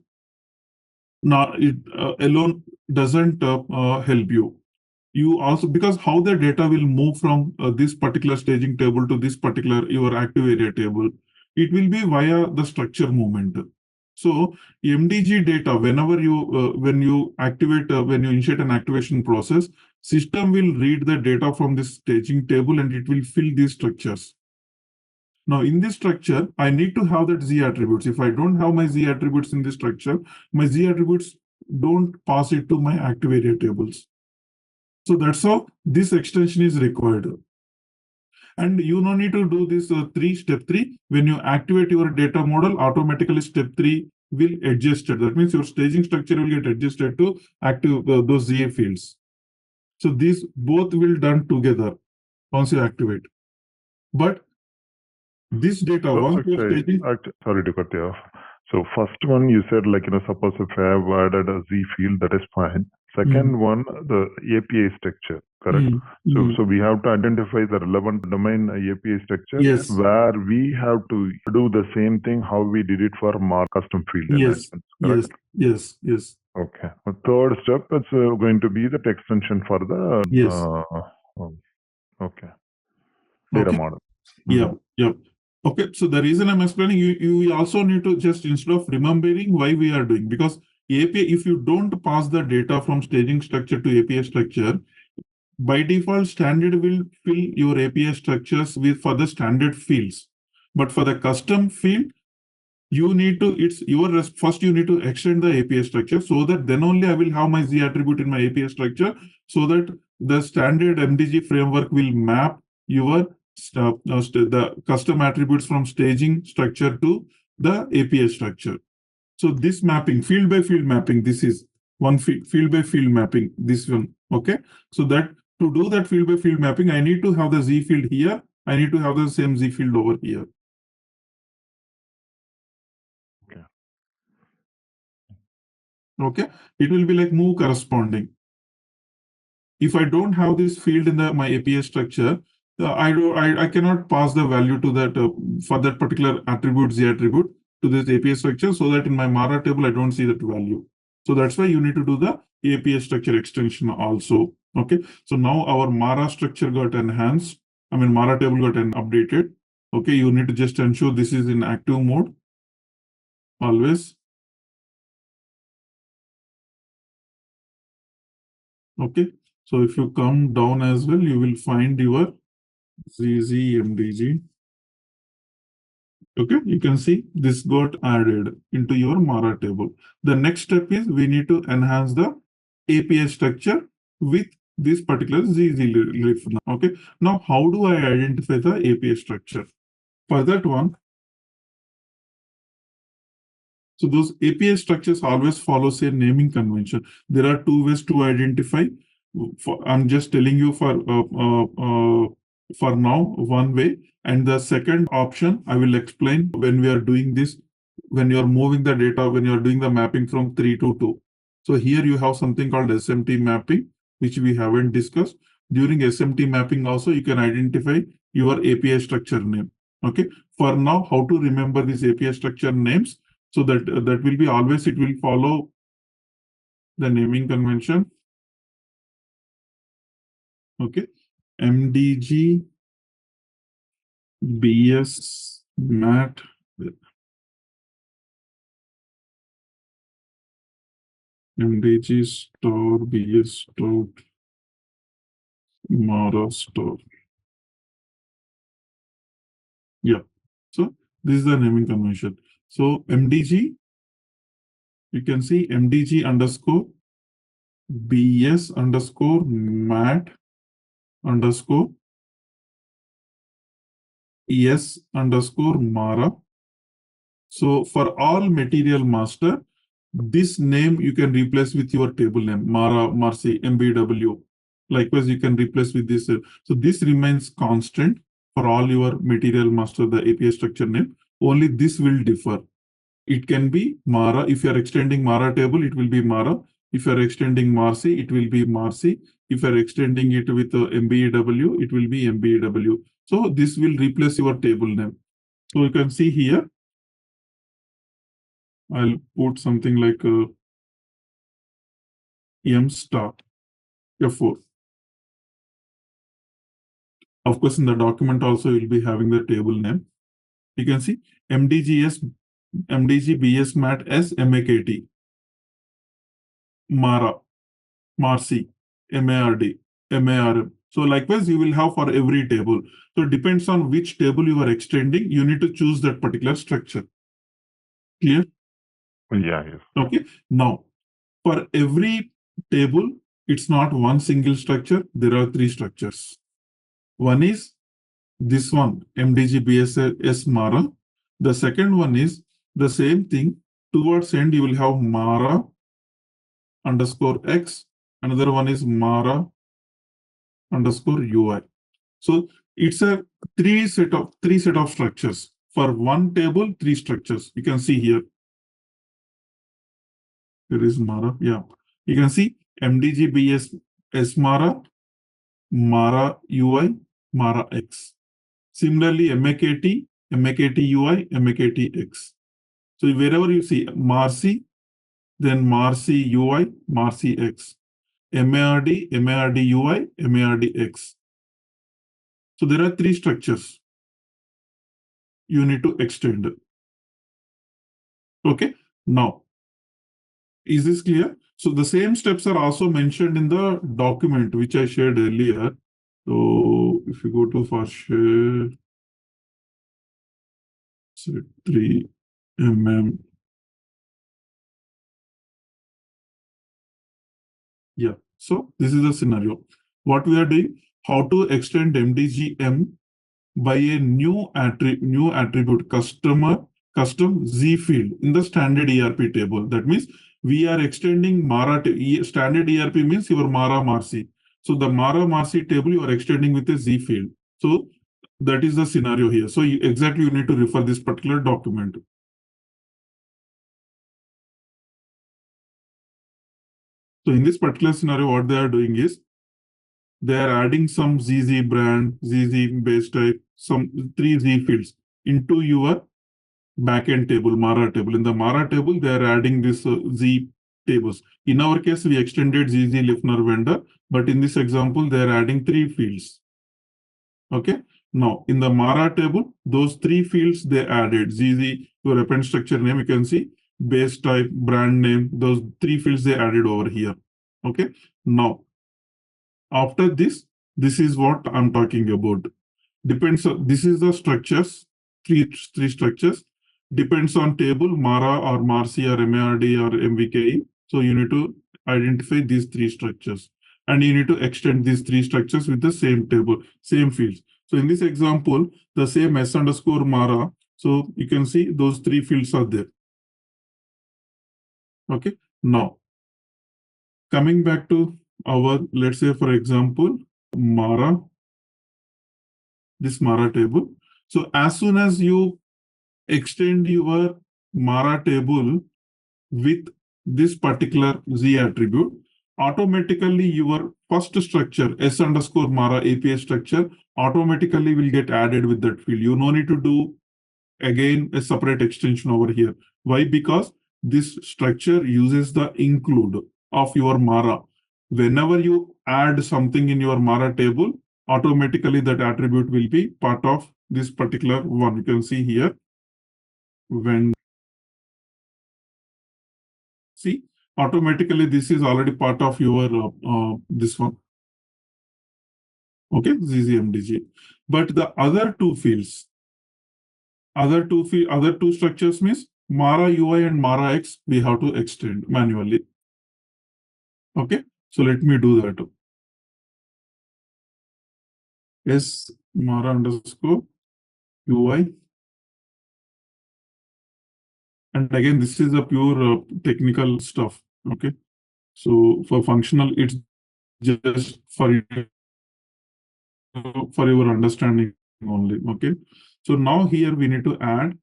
now it alone doesn't help you. You also, because how the data will move from this particular staging table to this particular your active area table, it will be via the structure movement. So MDG data, whenever you when you activate when you initiate an activation process, system will read the data from this staging table and it will fill these structures. Now, in this structure, I need to have that Z attributes. If I don't have my Z attributes in this structure, my Z attributes don't pass it to my active area tables. So that's how this extension is required. And you don't need to do this step three. When you activate your data model, automatically step three will adjust it. That means your staging structure will get adjusted to active those ZA fields. So these both will done together once you activate. But this data, once you're staging... Sorry to cut you off. So first one, you said suppose if I have added a Z field, that is fine. Second one, the API structure, correct? So we have to identify the relevant domain API structure where we have to do the same thing how we did it for custom field enhancements, correct? Yes. Okay. The third step is going to be the extension for the data model. Yeah. Okay, so the reason I'm explaining, you also need to just, instead of remembering why we are doing, because API, if you don't pass the data from staging structure to API structure, by default, standard will fill your API structures with for the standard fields. But for the custom field, you need to, first you need to extend the API structure so that then only I will have my Z attribute in my API structure, so that the standard MDG framework will map your the custom attributes from staging structure to the API structure. So this mapping, field by field mapping, this is one field by field mapping, this one. Okay. So that to do that field by field mapping, I need to have the Z field here. I need to have the same Z field over here. Okay. It will be like move corresponding. If I don't have this field in my API structure, I cannot pass the value to that for that particular attribute, Z attribute, to this API structure, so that in my Mara table I don't see that value. So that's why you need to do the API structure extension also. Okay. So now our Mara structure got enhanced. Mara table got updated. Okay. You need to just ensure this is in active mode always. Okay. So if you come down as well, you will find your MDG. Okay, you can see this got added into your Mara table. The next step is we need to enhance the API structure with this particular ZZ now. Okay. Now, how do I identify the API structure? For that one, so those API structures always follows a naming convention. There are two ways to identify. I'm just telling you for now one way, and the second option I will explain when we are doing this. When you are moving the data, when you are doing the mapping from 3 to 2. So here you have something called SMT mapping, which we haven't discussed. During SMT mapping also, you can identify your API structure name. Okay. For now, how to remember these API structure names? So that will be always, it will follow the naming convention. Okay. MDG, BS, MAT. MDG store, BS store, Mara store. Yeah. So this is the naming convention. So MDG, you can see MDG underscore BS underscore MAT underscore ES underscore Mara. So for all material master, this name you can replace with your table name, Mara, Marcy, MBW. Likewise, you can replace with this. So this remains constant for all your material master, the API structure name. Only this will differ. It can be Mara. If you are extending Mara table, it will be Mara. If you are extending Marcy, it will be Marcy. If you are extending it with MBW, it will be MBW. So this will replace your table name. So you can see here, I'll put something like M star F4. Of course, in the document also, you'll be having the table name. You can see MDGS, MDG BS MAT S MAKT, Mara, Marcy, MARD, MARM. So likewise, you will have for every table. So it depends on which table you are extending. You need to choose that particular structure. Clear? Yeah, yes. Okay. Now, for every table, it's not one single structure. There are three structures. One is this one, MDG BSS Mara. The second one is the same thing. Towards end, you will have Mara underscore X. Another one is Mara underscore UI. So it's a three set of structures. For one table, three structures. You can see here. There is Mara. Yeah. You can see MDG BS Mara, Mara UI, Mara X. Similarly, MAKT, MAKT UI, MAKT X. So wherever you see Marcy, then Marcy UI, Marcy X. MARD, MARD UI, MARD X. So there are three structures you need to extend. Okay. Now, is this clear? So the same steps are also mentioned in the document which I shared earlier. So if you go to for share, set 3 Yeah. So this is the scenario. What we are doing, how to extend MDGM by a new attribute custom Z field in the standard ERP table. That means we are extending Mara standard ERP means your Mara Marcy. So the Mara Marcy table you are extending with a Z field. So that is the scenario here. So you need to refer this particular document. So in this particular scenario, what they are doing is they are adding some ZZ brand, ZZ base type, some 3 Z fields into your backend table, Mara table. In the Mara table, they are adding this Z tables. In our case, we extended ZZ Lifner vendor, but in this example, they are adding 3 fields. Okay. Now, in the Mara table, those 3 fields they added ZZ, your append structure name, you can see base type, brand name, those 3 fields they added over here. Okay. Now, after this is what I'm talking about. Depends on, this is the structures, three structures. Depends on table, Mara or Marcy or MARD or MVKE. So you need to identify these 3 structures. and you need to extend these three structures with the same table, same fields. So in this example, the same S_Mara. So you can see those three fields are there. Okay. Now, coming back to our, let's say, for example, Mara, this Mara table. So as soon as you extend your Mara table with this particular Z attribute, automatically your first structure, S_Mara API structure, automatically will get added with that field. You no need to do again a separate extension over here. Why? Because this structure uses the include of your Mara. Whenever you add something in your Mara table, automatically that attribute will be part of this particular one. You can see here when see automatically this is already part of your this one. Okay, ZZ MDG. But the other two fields, other two structures means Mara UI and Mara X, we have to extend manually. Okay, so let me do that. S Mara underscore UI. And again, this is a pure technical stuff. Okay, so for functional, it's just for your understanding only. Okay, so now here we need to add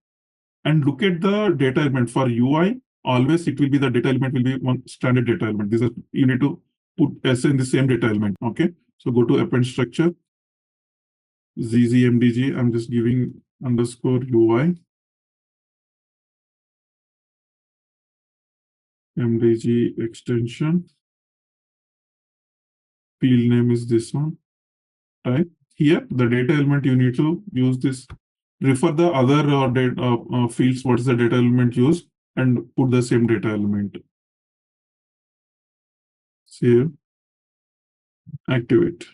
and look at the data element for UI. Always it will be the data element will be one standard data element. This is you need to put S in the same data element. Okay, so go to append structure, ZZMDG. I'm just giving underscore UI. MDG extension. Field name is this one. Right here, the data element you need to use this. Refer the other fields. What is the data element used, and put the same data element. Save. Activate.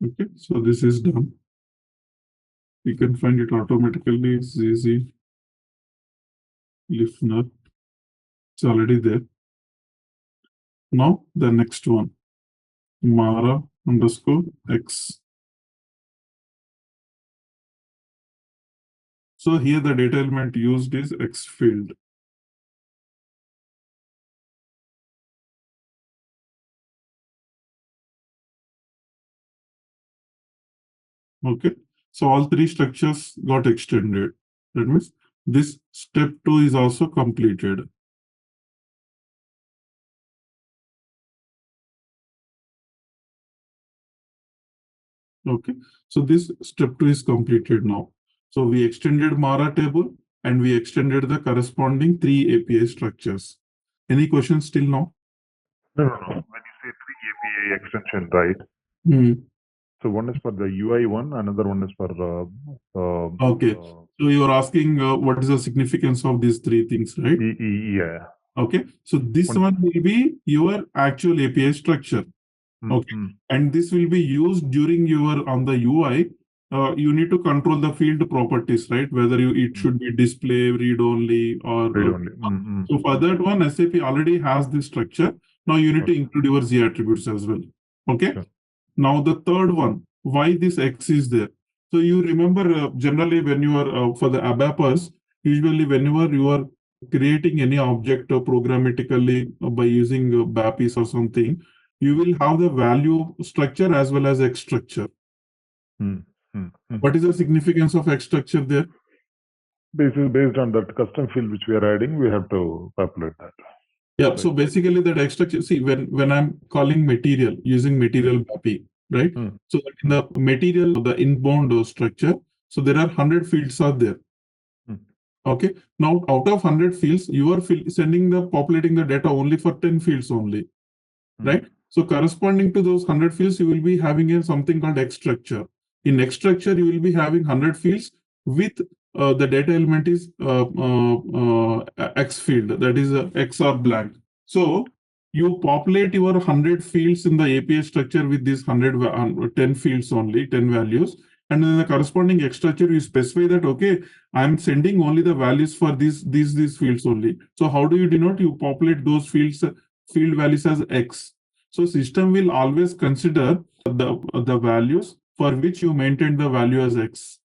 Okay, so this is done. You can find it automatically. ZZ listener. It's already there. Now the next one, Mara underscore X. So here the data element used is X field. Okay, so all three structures got extended. That means this step 2 is also completed. Okay, so this step 2 is completed now. So we extended Mara table and we extended the corresponding 3 API structures. Any questions till now? No. When you say 3 API extension, right? So one is for the UI one, another one is for okay. So you're asking what is the significance of these 3 things, right? Yeah. Okay. So this one will be your actual API structure. Okay. And this will be used during your on the UI. You need to control the field properties, right? Whether it should be display, read only, or read only. So for that one, SAP already has this structure. Now you need to include your Z attributes as well. Okay. Sure. Now the third one, why this X is there? So you remember generally when you are for the ABAPers, usually whenever you are creating any object programmatically by using BAPIS or something, you will have the value structure as well as X structure. What is the significance of X structure there? Based on that custom field which we are adding, we have to populate that. Yeah, right. So basically that X structure, see when I'm calling material using material BAPI, right? So in the material, the inbound structure, so there are 100 fields are there. Okay, now out of 100 fields, you are populating the data only for 10 fields only, right? So corresponding to those 100 fields, you will be having something called X structure. In X structure, you will be having 100 fields with the data element is X field, that is X or blank. So you populate your 100 fields in the API structure with these 10 fields only, 10 values. And in the corresponding X structure, you specify that, okay, I'm sending only the values for these fields only. So how do you denote? You populate those field values as X. So system will always consider the values for which you maintain the value as X.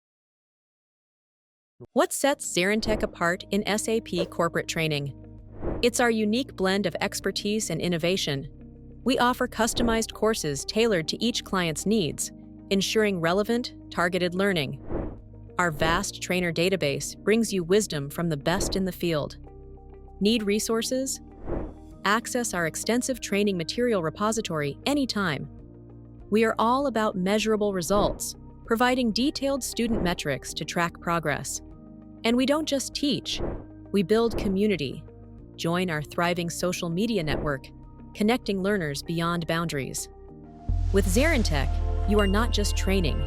What sets ZaranTech apart in SAP corporate training? It's our unique blend of expertise and innovation. We offer customized courses tailored to each client's needs, ensuring relevant, targeted learning. Our vast trainer database brings you wisdom from the best in the field. Need resources? Access our extensive training material repository anytime. We are all about measurable results, providing detailed student metrics to track progress. And we don't just teach, we build community. Join our thriving social media network, connecting learners beyond boundaries. With ZaranTech, you are not just training,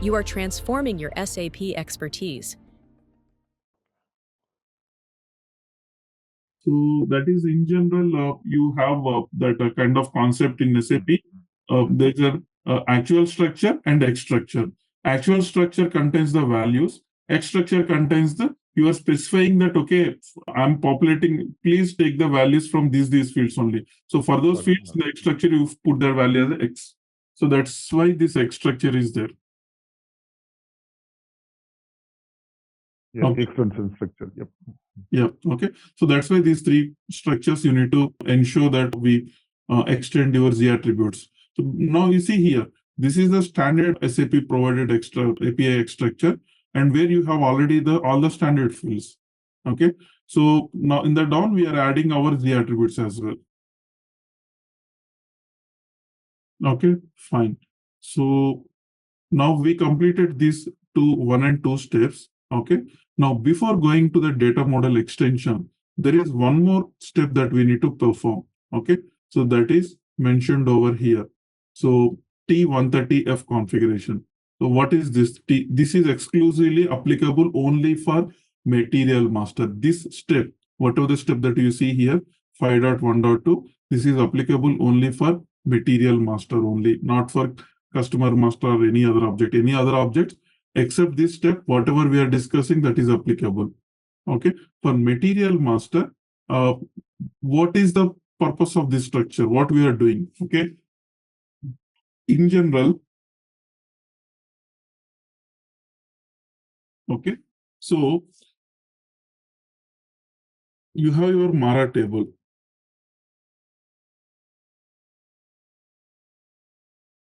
you are transforming your SAP expertise. So that is in general, you have that kind of concept in SAP. There's an actual structure and X structure. Actual structure contains the values. X structure contains you are specifying that, okay, I'm populating, please take the values from these fields only. So for those fields, the X structure, you put their value as X. So that's why this X structure is there. Yeah, okay. Extension structure. Yep. Yeah. Okay. So that's why these three structures you need to ensure that we extend your Z attributes. So now you see here, this is the standard SAP provided API X structure, and where you have already all the standard fields. Okay. So now in the down, we are adding our Z attributes as well. Okay, fine. So now we completed these 1 and 2 steps. Okay. Now, before going to the data model extension, there is one more step that we need to perform. Okay. So that is mentioned over here. So T130F configuration. So what is this? This is exclusively applicable only for material master. This step, whatever the step that you see here, 5.1.2, this is applicable only for material master only, not for customer master or any other object. Any other objects except this step, whatever we are discussing, that is applicable. Okay. For material master, what is the purpose of this structure? What we are doing? Okay. In general, okay. So you have your Mara table.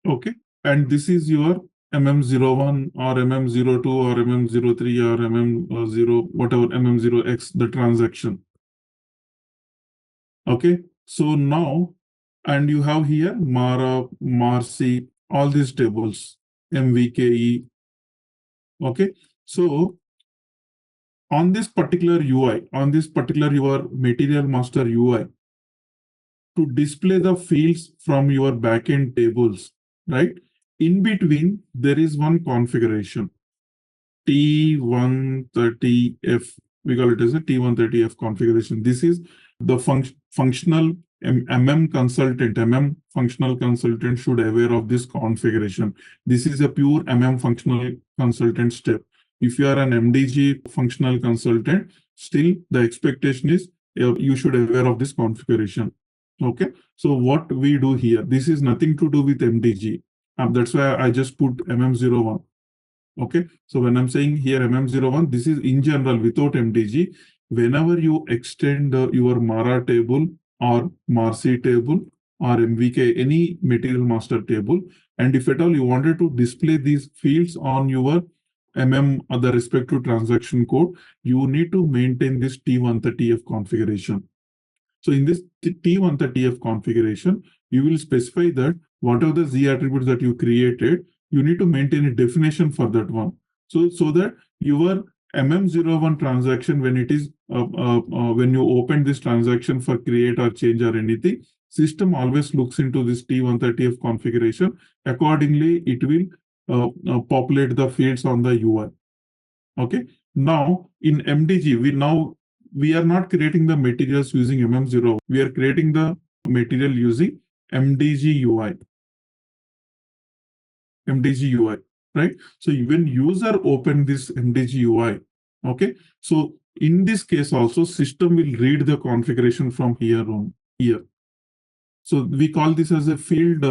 Okay. And this is your MM01 or MM02 or MM03 or MM0, whatever, MM0X, the transaction. Okay. So now, and you have here Mara, Marcy, all these tables, MVKE. Okay. So on this particular UI, on this particular your material master UI, to display the fields from your backend tables, right? In between, there is one configuration, T130F. We call it as a T130F configuration. This is the functional MM consultant, MM functional consultant should aware of this configuration. This is a pure MM functional consultant step. If you are an MDG functional consultant, still the expectation is you should aware of this configuration. Okay. So what we do here, this is nothing to do with MDG. That's why I just put MM01. Okay. So when I'm saying here MM01, this is in general without MDG. Whenever you extend your Mara table or Marcy table or MVK, any material master table, and if at all you wanted to display these fields on your MM or the respective transaction code, you need to maintain this T130F configuration. So in this T130F configuration, you will specify that whatever the Z attributes that you created, you need to maintain a definition for that one. So that your MM01 transaction, when it is when you open this transaction for create or change or anything, system always looks into this T130F configuration. Accordingly, it will populate the fields on the UI. Okay. Now in MDG, we are not creating the materials using MM0. We are creating the material using MDG UI. MDG UI, right? So when user open this MDG UI, okay, so in this case also system will read the configuration from here. So we call this as a field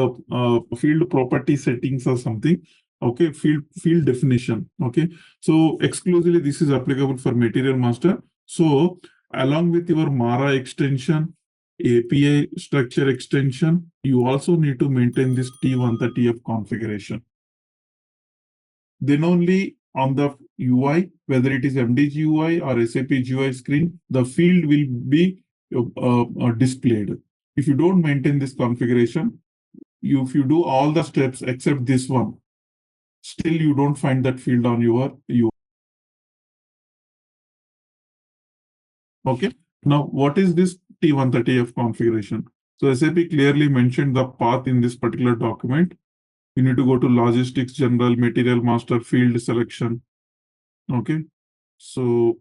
property settings or something. Okay, field definition. Okay, so exclusively this is applicable for material master. So along with your Mara extension, API structure extension, you also need to maintain this T130F configuration. Then only on the UI, whether it is MDG UI or SAP GUI screen, the field will be displayed. If you don't maintain this configuration, if you do all the steps except this one, still you don't find that field on your UI. Okay. Now, what is this T130F configuration? So SAP clearly mentioned the path in this particular document. You need to go to logistics general, material master, field selection. Okay. So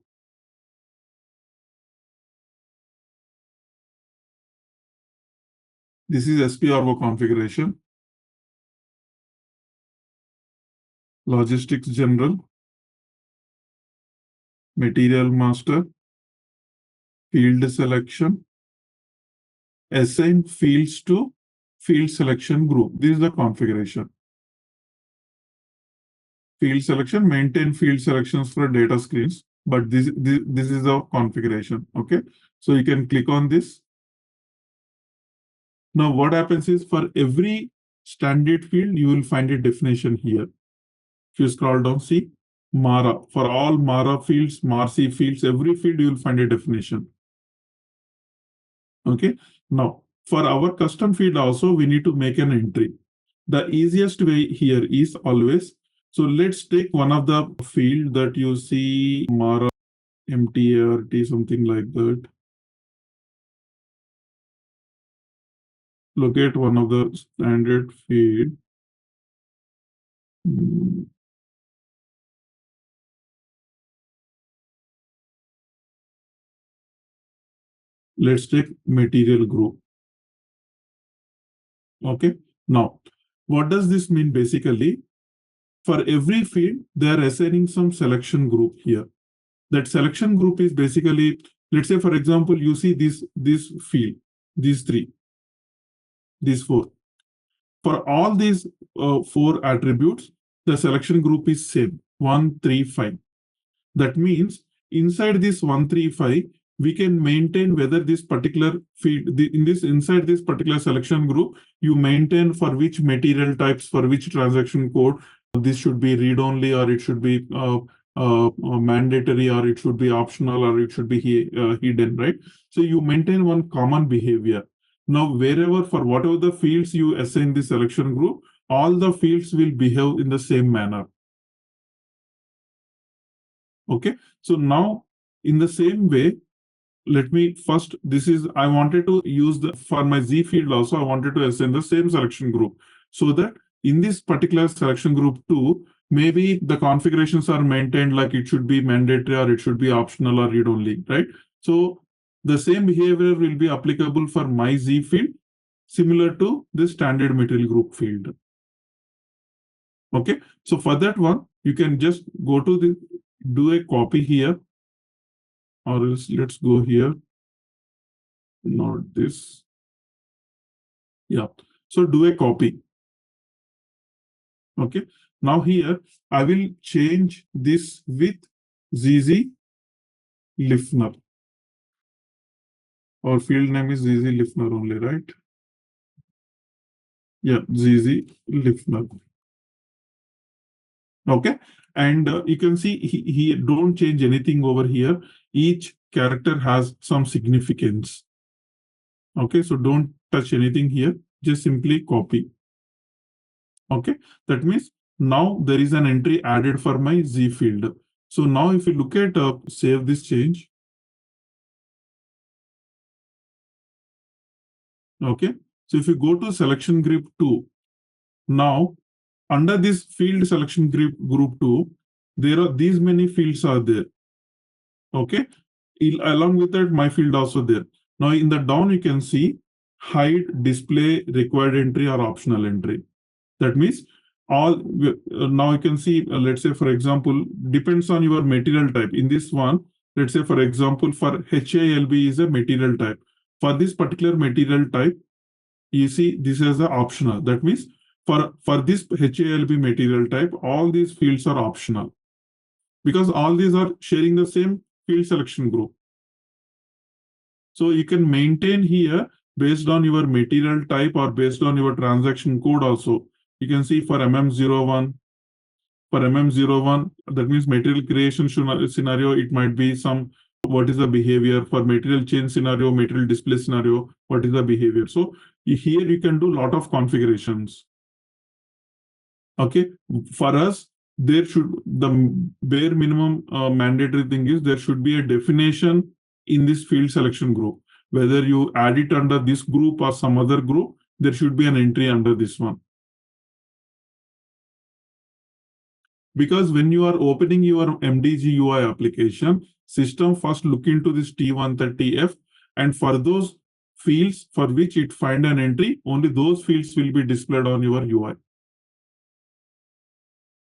this is SPRO configuration. Logistics general, material master, field selection, assign fields to field selection group. This is the configuration. Field selection, maintain field selections for data screens, but this is the configuration. Okay, so you can click on this. Now what happens is for every standard field, you will find a definition here. If you scroll down, see Mara. For all Mara fields, Marcy fields, every field you will find a definition. Okay, now for our custom field also, we need to make an entry. The easiest way here is always, so let's take one of the field that you see, Mara, MTART, something like that. Locate one of the standard field. Let's take material group. Okay. Now, what does this mean basically? For every field, they are assigning some selection group here. That selection group is basically, let's say, for example, you see this field, these three, these four. For all these four attributes, the selection group is same, 1, 3, 5. That means inside this 1, 3, 5, we can maintain whether this particular field, inside this particular selection group, you maintain for which material types, for which transaction code, this should be read-only, or it should be mandatory, or it should be optional, or it should be hidden, right? So you maintain one common behavior. Now, wherever, for whatever the fields you assign the selection group, all the fields will behave in the same manner. Okay, so now in the same way, let me first, I wanted to use for my Z field also, I wanted to assign the same selection group, so that in this particular selection group too, maybe the configurations are maintained like it should be mandatory, or it should be optional, or read only, right? So the same behavior will be applicable for my Z field, similar to the standard material group field. Okay, so for that one, you can just go to do a copy here, or else let's go here, not this. Yeah, so do a copy. Okay, now here I will change this with ZZ Lifner. Our field name is ZZ Lifner only, right? Yeah, ZZ Lifner. Okay, and you can see he don't change anything over here. Each character has some significance. Okay, so don't touch anything here, just simply copy. Okay, that means now there is an entry added for my Z field. So now if you look at save this change. Okay, so if you go to selection group 2, now under this field selection group 2, there are these many fields are there. Okay, along with that, my field also there. Now in the down, you can see hide, display, required entry, or optional entry. That means all now you can see, let's say, for example, depends on your material type. In this one, let's say, for example, for HALB is a material type. For this particular material type, you see this is the optional. That means for this HALB material type, all these fields are optional because all these are sharing the same field selection group. So you can maintain here based on your material type or based on your transaction code also. You can see for MM01, that means material creation scenario, it might be some, what is the behavior? For material change scenario, material display scenario, what is the behavior? So here you can do a lot of configurations. Okay, for us, the bare minimum mandatory thing is there should be a definition in this field selection group. Whether you add it under this group or some other group, there should be an entry under this one. Because when you are opening your MDG UI application, system first look into this T130F, and for those fields for which it find an entry, only those fields will be displayed on your UI.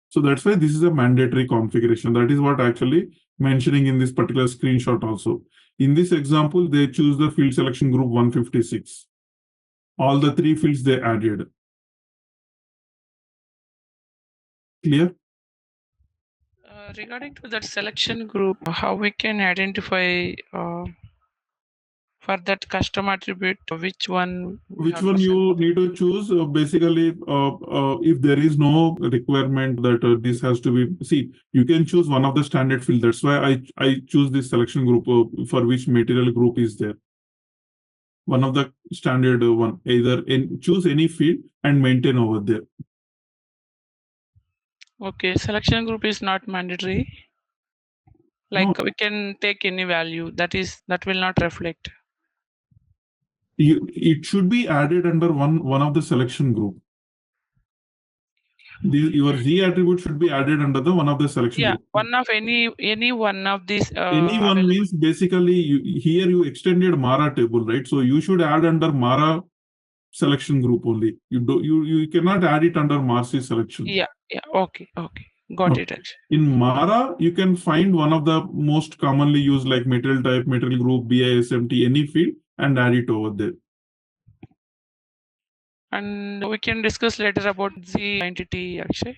So that's why this is a mandatory configuration. That is what actually mentioning in this particular screenshot also. In this example, they choose the field selection group 156. All the three fields they added. Clear? Regarding to that selection group, how we can identify for that custom attribute, which one you need to choose? Basically, if there is no requirement that this has to be, see, you can choose one of the standard field. That's why I choose this selection group for which material group is there. One of the standard one, either choose any field and maintain over there. Okay, selection group is not mandatory. Like we can take any value that will not reflect. It should be added under one of the selection group. Your Z attribute should be added under the one of the selection group. One of any one of these. Any one means basically here you extended Mara table, right? So you should add under Mara selection group only. You cannot add it under Marcy selection. Yeah. Okay. Got it. Actually. In Mara, you can find one of the most commonly used like material type, material group, BISMT, any field, and add it over there. And we can discuss later about the entity actually.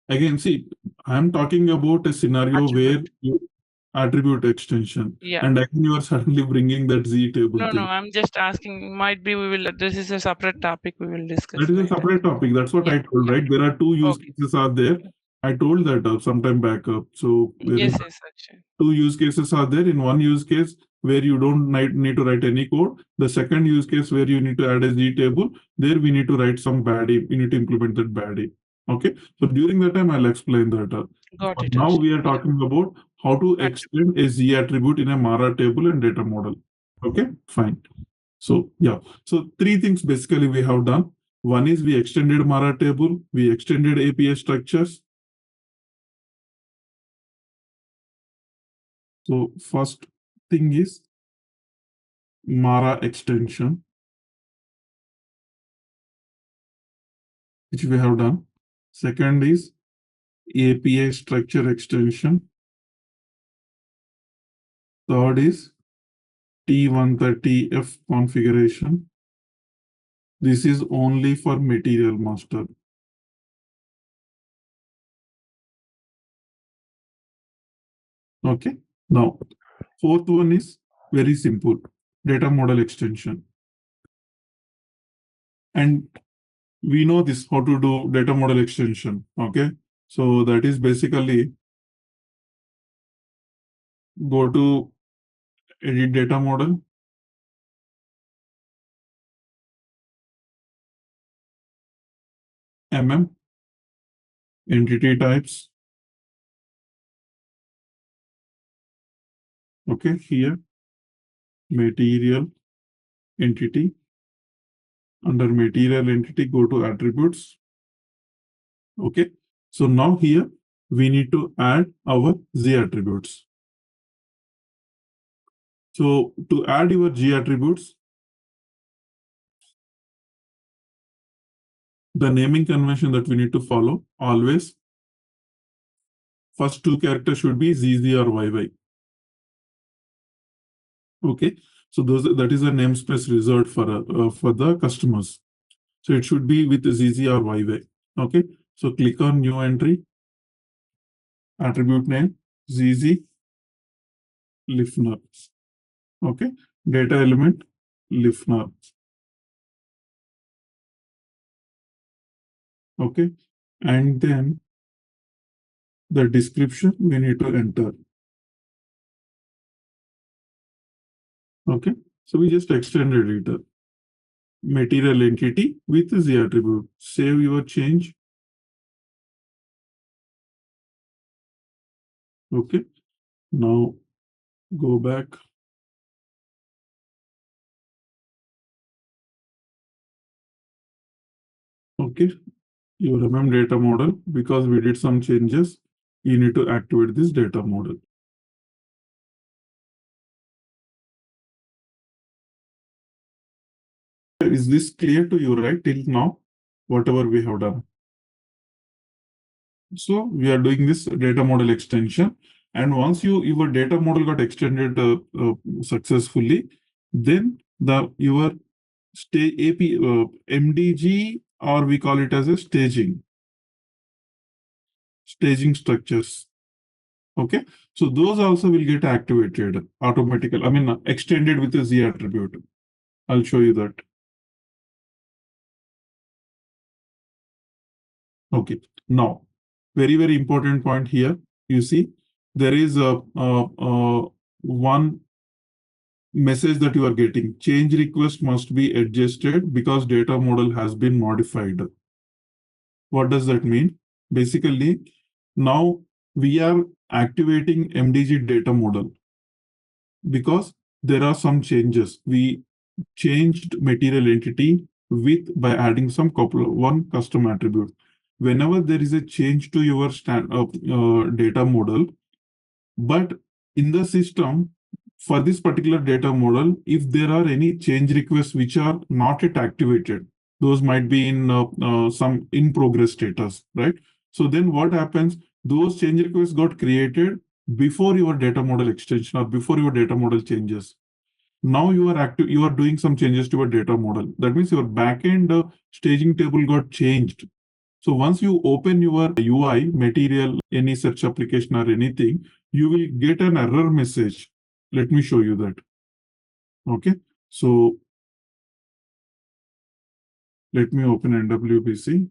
Again, see, I'm talking about a scenario where you attribute extension. Yeah. And again, you are suddenly bringing that Z table thing. No, I'm just asking, might be this is a separate topic we will discuss. That is a separate topic. That's what I told, right? There are two use cases are there. I told that sometime back up. So yes, actually. Two use cases are there. In one use case where you don't need to write any code. The second use case where you need to add a Z table, there we need to write some BAdIs. We need to implement that BAdIs. Okay. So during that time, I'll explain that. Got it. Now we are talking about how to extend a Z attribute in a Mara table and data model. Okay, fine. So yeah, so three things basically we have done. One is we extended Mara table, we extended API structures. So first thing is Mara extension, which we have done. Second is API structure extension. Third is T130F configuration. This is only for material master. Okay. Now, fourth one is very simple, data model extension. And we know this, how to do data model extension. Okay. So that is basically go to edit data model. Entity types. Okay, here material entity. Under material entity, go to attributes. Okay, so now here we need to add our Z attributes. So to add your G attributes, The naming convention that we need to follow always, first two characters should be ZZ or YY. Okay, so that is a namespace reserved for the customers. So it should be with ZZ or YY. Okay, so click on new entry, attribute name ZZ listener. Okay, data element listener. Okay, and then the description we need to enter. Okay, so we just extended it. Material entity with Z attribute. Save your change. Okay, now go back. Okay, your data model, because we did some changes, you need to activate this data model. Is this clear to you, right, till now, whatever we have done? So we are doing this data model extension, and once your data model got extended successfully, then your AP MDG, or we call it as a staging structures. Okay, so those also will get activated automatically. I mean, extended with a Z attribute. I'll show you that. Okay, now very, very important point here. You see, there is one message that you are getting. Change request must be adjusted because data model has been modified. What does that mean? Basically, now we are activating MDG data model because there are some changes. We changed material entity by adding one custom attribute. Whenever there is a change to your data model, but in the system, for this particular data model, if there are any change requests which are not yet activated, those might be in some in progress status, right? So then what happens? Those change requests got created before your data model extension or before your data model changes. Now you are doing some changes to your data model. That means your backend staging table got changed. So once you open your UI, material, any search application or anything, you will get an error message. Let me show you that. Okay, so let me open NWBC.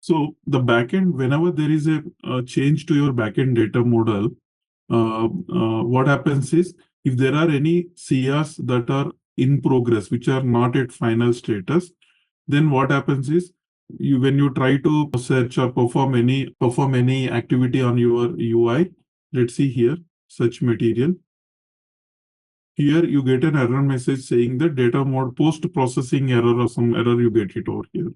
So the backend, whenever there is a change to your backend data model, what happens is, if there are any CRs that are in progress, which are not at final status, then what happens is, when you try to search or perform any activity on your UI, let's see here, search material. Here you get an error message saying that data mode post-processing error or some error, you get it over here.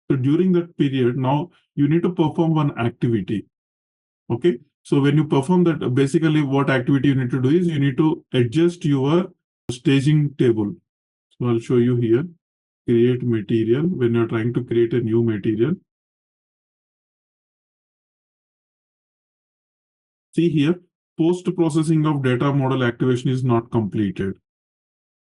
So during that period, now you need to perform one activity. Okay, so when you perform that, basically what activity you need to do is you need to adjust your staging table. So I'll show you here. Create material. When you're trying to create a new material, see here, post-processing of data model activation is not completed.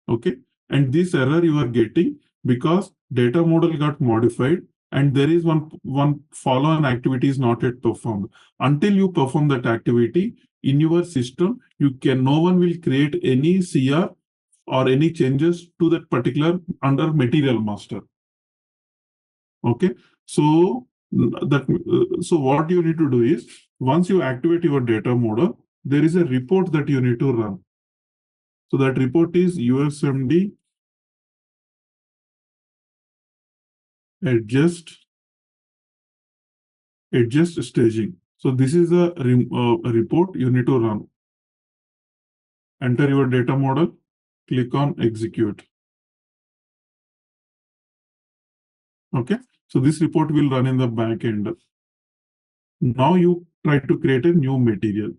Okay, and this error you are getting because data model got modified and there is one follow-on activity is not yet performed. Until you perform that activity in your system, no one will create any CR or any changes to that particular under material master. Okay, so what you need to do is, once you activate your data model, there is a report that you need to run. So that report is USMD adjust staging. So this is a report you need to run. Enter your data model, click on execute. Okay, so this report will run in the back end. Now you try to create a new material.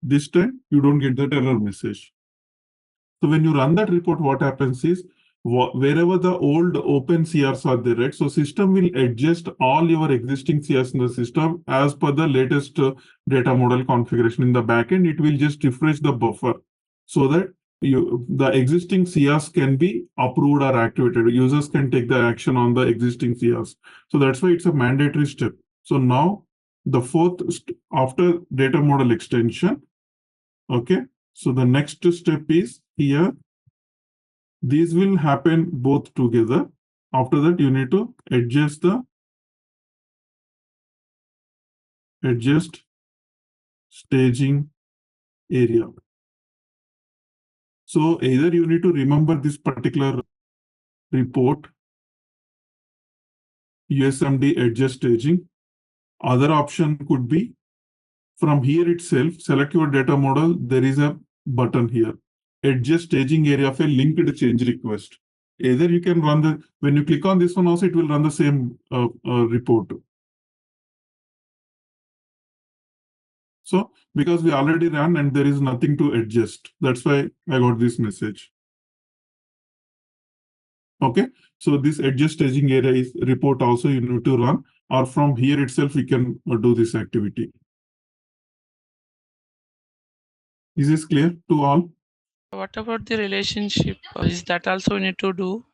This time you don't get that error message. So when you run that report, what happens is wherever the old open CRs are there, right? So system will adjust all your existing CRs in the system as per the latest data model configuration in the backend. It will just refresh the buffer so that the existing CRs can be approved or activated. Users can take the action on the existing CRs. So that's why it's a mandatory step. So now the fourth after data model extension, okay. So the next step is here. These will happen both together. After that, you need to adjust staging area. So either you need to remember this particular report, USMD adjust staging. Other option could be from here itself, select your data model. There is a button here, adjust staging area of a linked change request. Either you can run when you click on this one also, it will run the same report. So because we already ran and there is nothing to adjust, that's why I got this message. Okay, so this adjust staging area is report also you need to run, or from here itself we can do this activity. Is this clear to all? What about the relationship? Is that also we need to do?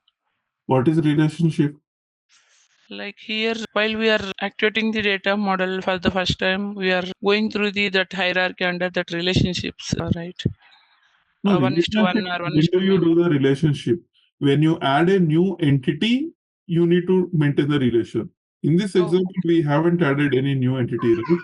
What is relationship? Like here, while we are activating the data model for the first time, we are going through that hierarchy under that relationships, right? No, 1:1 or 1:. when do you do the relationship? When you add a new entity, you need to maintain the relation. In this example, we haven't added any new entity, right?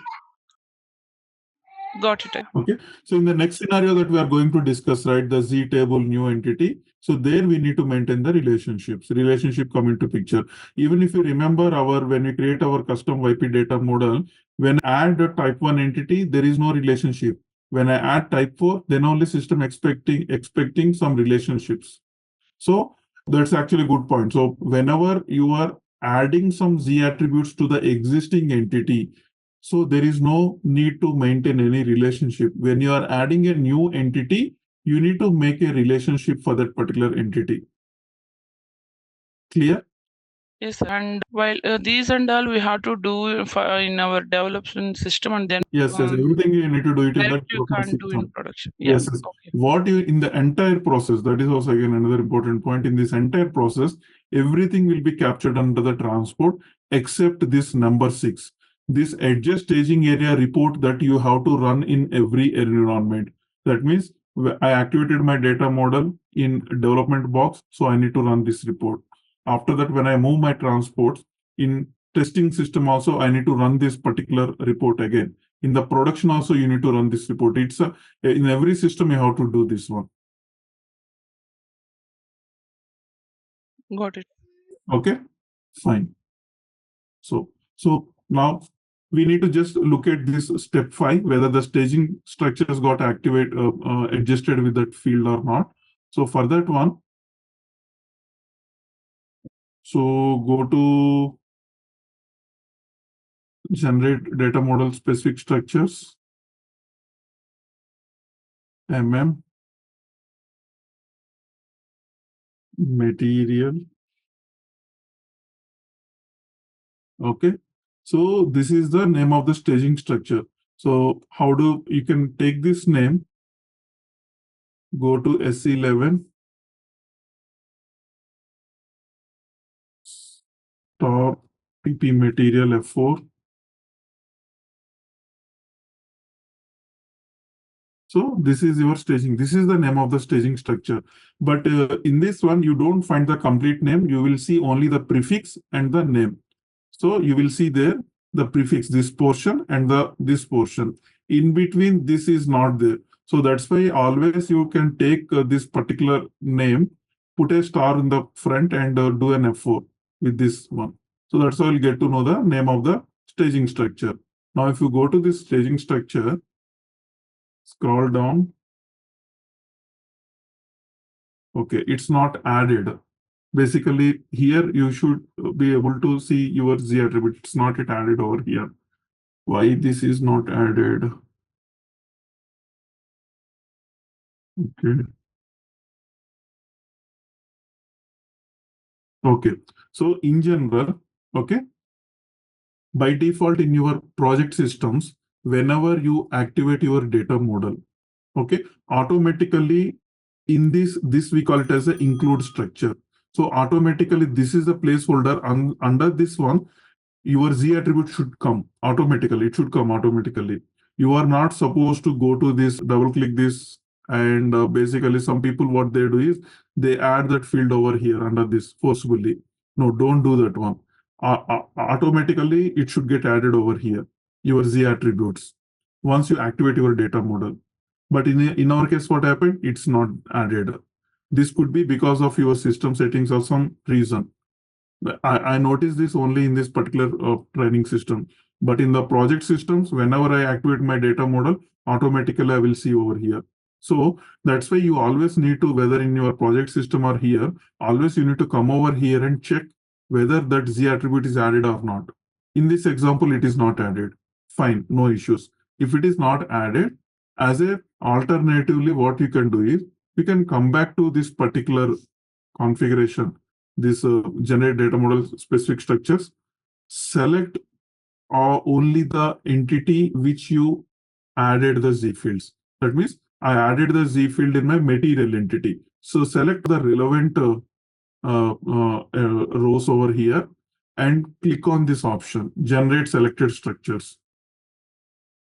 Got it. Okay, so in the next scenario that we are going to discuss, right, the Z table new entity. So there we need to maintain the relationships. Relationship come into picture. Even if you remember when we create our custom YP data model, when I add a type 1 entity, there is no relationship. When I add type 4, then only system expecting some relationships. So that's actually a good point. So whenever you are adding some Z attributes to the existing entity, so there is no need to maintain any relationship. When you are adding a new entity, you need to make a relationship for that particular entity. Clear? Yes, and while these and all we have to do in our development system, and then yes, everything you need to do it in that. You can't do in production. Yes, yes. Okay. What you in the entire process, that is also again another important point. In this entire process, everything will be captured under the transport except this number 6. This adjust staging area report that you have to run in every environment. That means I activated my data model in development box, so I need to run this report. After that, when I move my transports in testing system also, I need to run this particular report again. In the production also, you need to run this report. It's in every system you have to do this one. Got it. Okay, fine. So now we need to just look at this step 5, whether the staging structures got adjusted with that field or not. So for that one, so go to generate data model specific structures, material. Okay, so this is the name of the staging structure. So how do you can take this name, go to S11, stop PP material F4. So this is your staging. This is the name of the staging structure. But in this one, you don't find the complete name. You will see only the prefix and the name. So you will see there the prefix, this portion and this portion. In between, this is not there. So that's why always you can take this particular name, put a star in the front and do an F4 with this one. So that's how you'll get to know the name of the staging structure. Now, if you go to this staging structure, scroll down. Okay, it's not added. Basically, here you should be able to see your Z attribute. It's not yet added over here. Why this is not added? Okay. Okay. So in general, okay, by default in your project systems, whenever you activate your data model, okay, automatically in this we call it as an include structure. So automatically this is a placeholder under this one, your Z attribute should come automatically. It should come automatically. You are not supposed to go to this, double click this, and basically some people what they do is they add that field over here under this forcibly. No, don't do that one. Automatically, it should get added over here, your Z attributes, once you activate your data model. But in our case, what happened? It's not added. This could be because of your system settings or some reason. I noticed this only in this particular training system. But in the project systems, whenever I activate my data model, automatically I will see over here. So that's why you always need to, whether in your project system or here, always you need to come over here and check whether that Z attribute is added or not. In this example, it is not added. Fine, no issues. If it is not added, as a alternatively, what you can do is you can come back to this particular configuration, this generate data model specific structures, select only the entity which you added the Z fields. That means I added the Z field in my material entity. So select the relevant rows over here and click on this option, generate selected structures.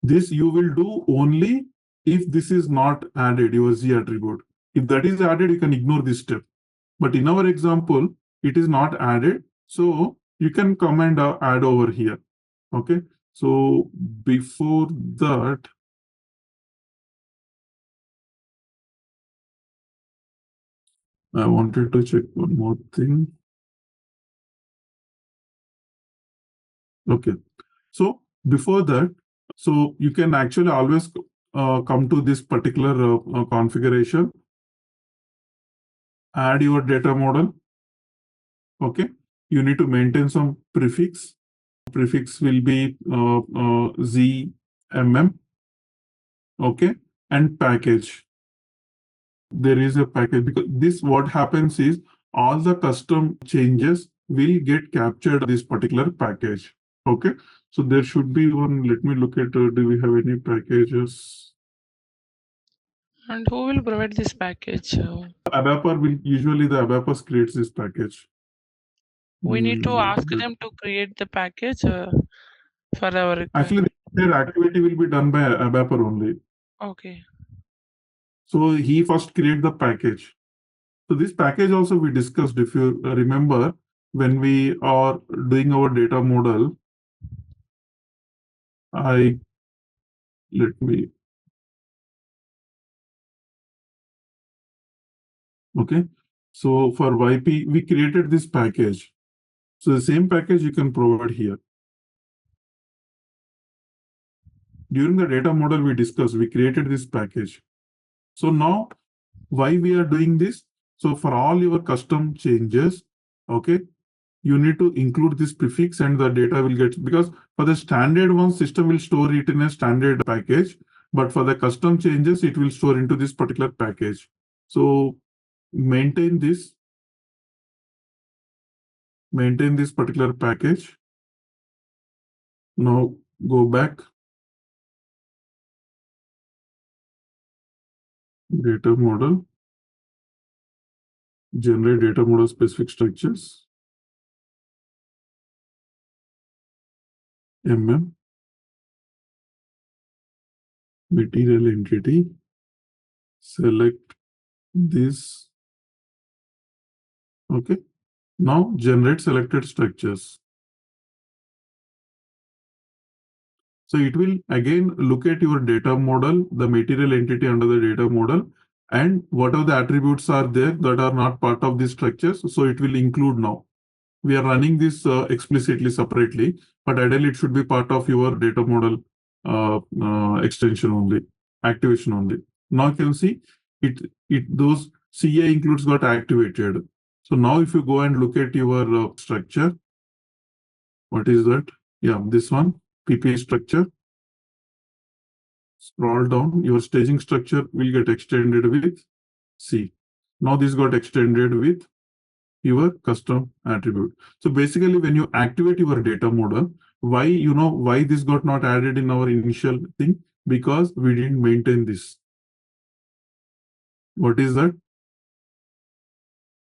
This you will do only if this is not added, your Z attribute. If that is added, you can ignore this step. But in our example, it is not added. So you can come and add over here. Okay. So before that, I wanted to check one more thing. Okay. So before that, so you can actually always come to this particular configuration, add your data model. Okay. You need to maintain some prefix. Prefix will be ZMM. Okay. And package. There is a package, because this what happens is all the custom changes will get captured this particular package. Okay. So there should be one. Let me look at, do we have any packages? And who will provide this package? ABAPer will, usually the ABAPers creates this package. We need to ask them to create the package for our requirement. Actually, their activity will be done by ABAPer only. Okay. So he first create the package. So this package also we discussed, if you remember, when we are doing our data model. Let me. Okay. So for YP, we created this package. So the same package you can provide here. During the data model we discussed, we created this package. So now why we are doing this? So for all your custom changes, okay, you need to include this prefix and the data will get, because for the standard one, system will store it in a standard package, but for the custom changes, it will store into this particular package. So maintain this particular package. Now go back. Data model, generate data model specific structures, material entity, select this. Okay. Now generate selected structures. So it will again look at your data model, the material entity under the data model, and what are the attributes are there that are not part of these structures. So it will include now. We are running this explicitly separately, but ideally it should be part of your data model extension only, activation only. Now you can see those CA includes got activated. So now if you go and look at your structure, what is that? Yeah, this one, PPA structure. Scroll down, your staging structure will get extended with C. Now this got extended with your custom attribute. So basically, when you activate your data model, why this got not added in our initial thing? Because we didn't maintain this. What is that?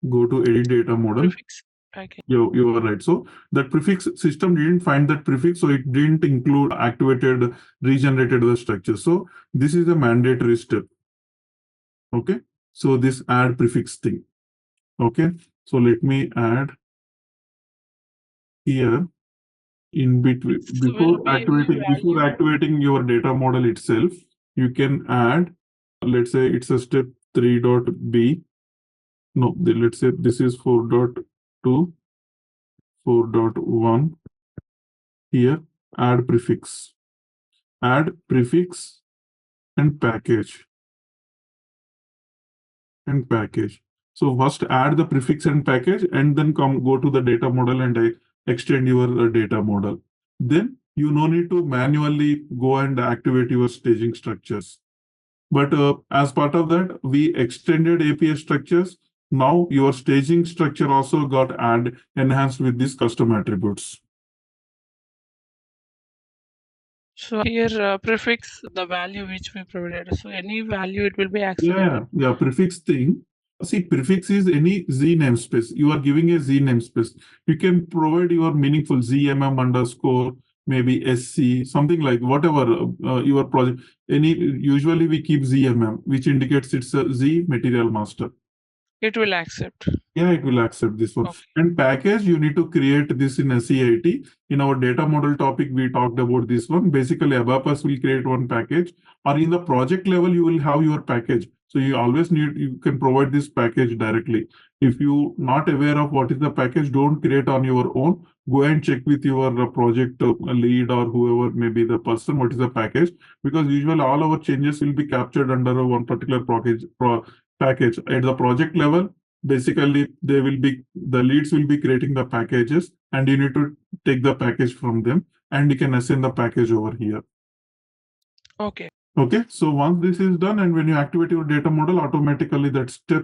Go to edit data model. Prefix package. You are right. So that prefix system didn't find that prefix, so it didn't include activated, regenerated the structure. So this is a mandatory step. Okay. So this add prefix thing. Okay. So let me add here in between. Before activating your data model itself, you can add, let's say it's a step 3.b. No, let's say this is 4.2, 4.1. Here, add prefix and package. So first add the prefix and package, and then go to the data model and extend your data model. Then you no need to manually go and activate your staging structures. But as part of that, we extended API structures. Now your staging structure also got enhanced with these custom attributes. So here prefix the value which we provided. So any value it will be accepted. Yeah, prefix thing. See, prefix is any Z namespace. You are giving a Z namespace. You can provide your meaningful ZMM underscore, maybe SC, something like whatever your project. Usually we keep ZMM, which indicates it's a Z material master. It will accept. Yeah, it will accept this one. Okay. And package, you need to create this in SEIT. In our data model topic, we talked about this one. Basically, ABAPUS will create one package, or in the project level, you will have your package. So you always you can provide this package directly. If you're not aware of what is the package, don't create on your own. Go and check with your project lead or whoever may be the person, what is the package, because usually all our changes will be captured under one particular package. At the project level, basically the leads will be creating the packages, and you need to take the package from them, and you can assign the package over here. Okay. So once this is done, and when you activate your data model, automatically that step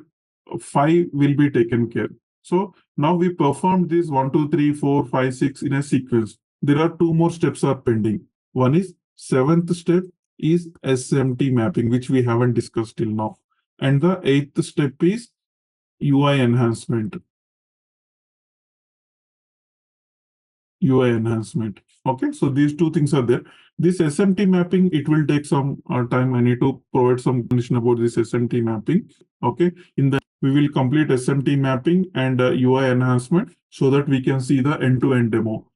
5 will be taken care. So now we performed this 1, 2, 3, 4, 5, 6 in a sequence. There are 2 more steps are pending. One is 7th step is SMT mapping, which we haven't discussed till now. And the 8th step is UI enhancement. Okay, so these 2 things are there. This SMT mapping, it will take some time. I need to provide some information about this SMT mapping. Okay, we will complete SMT mapping and UI enhancement so that we can see the end-to-end demo.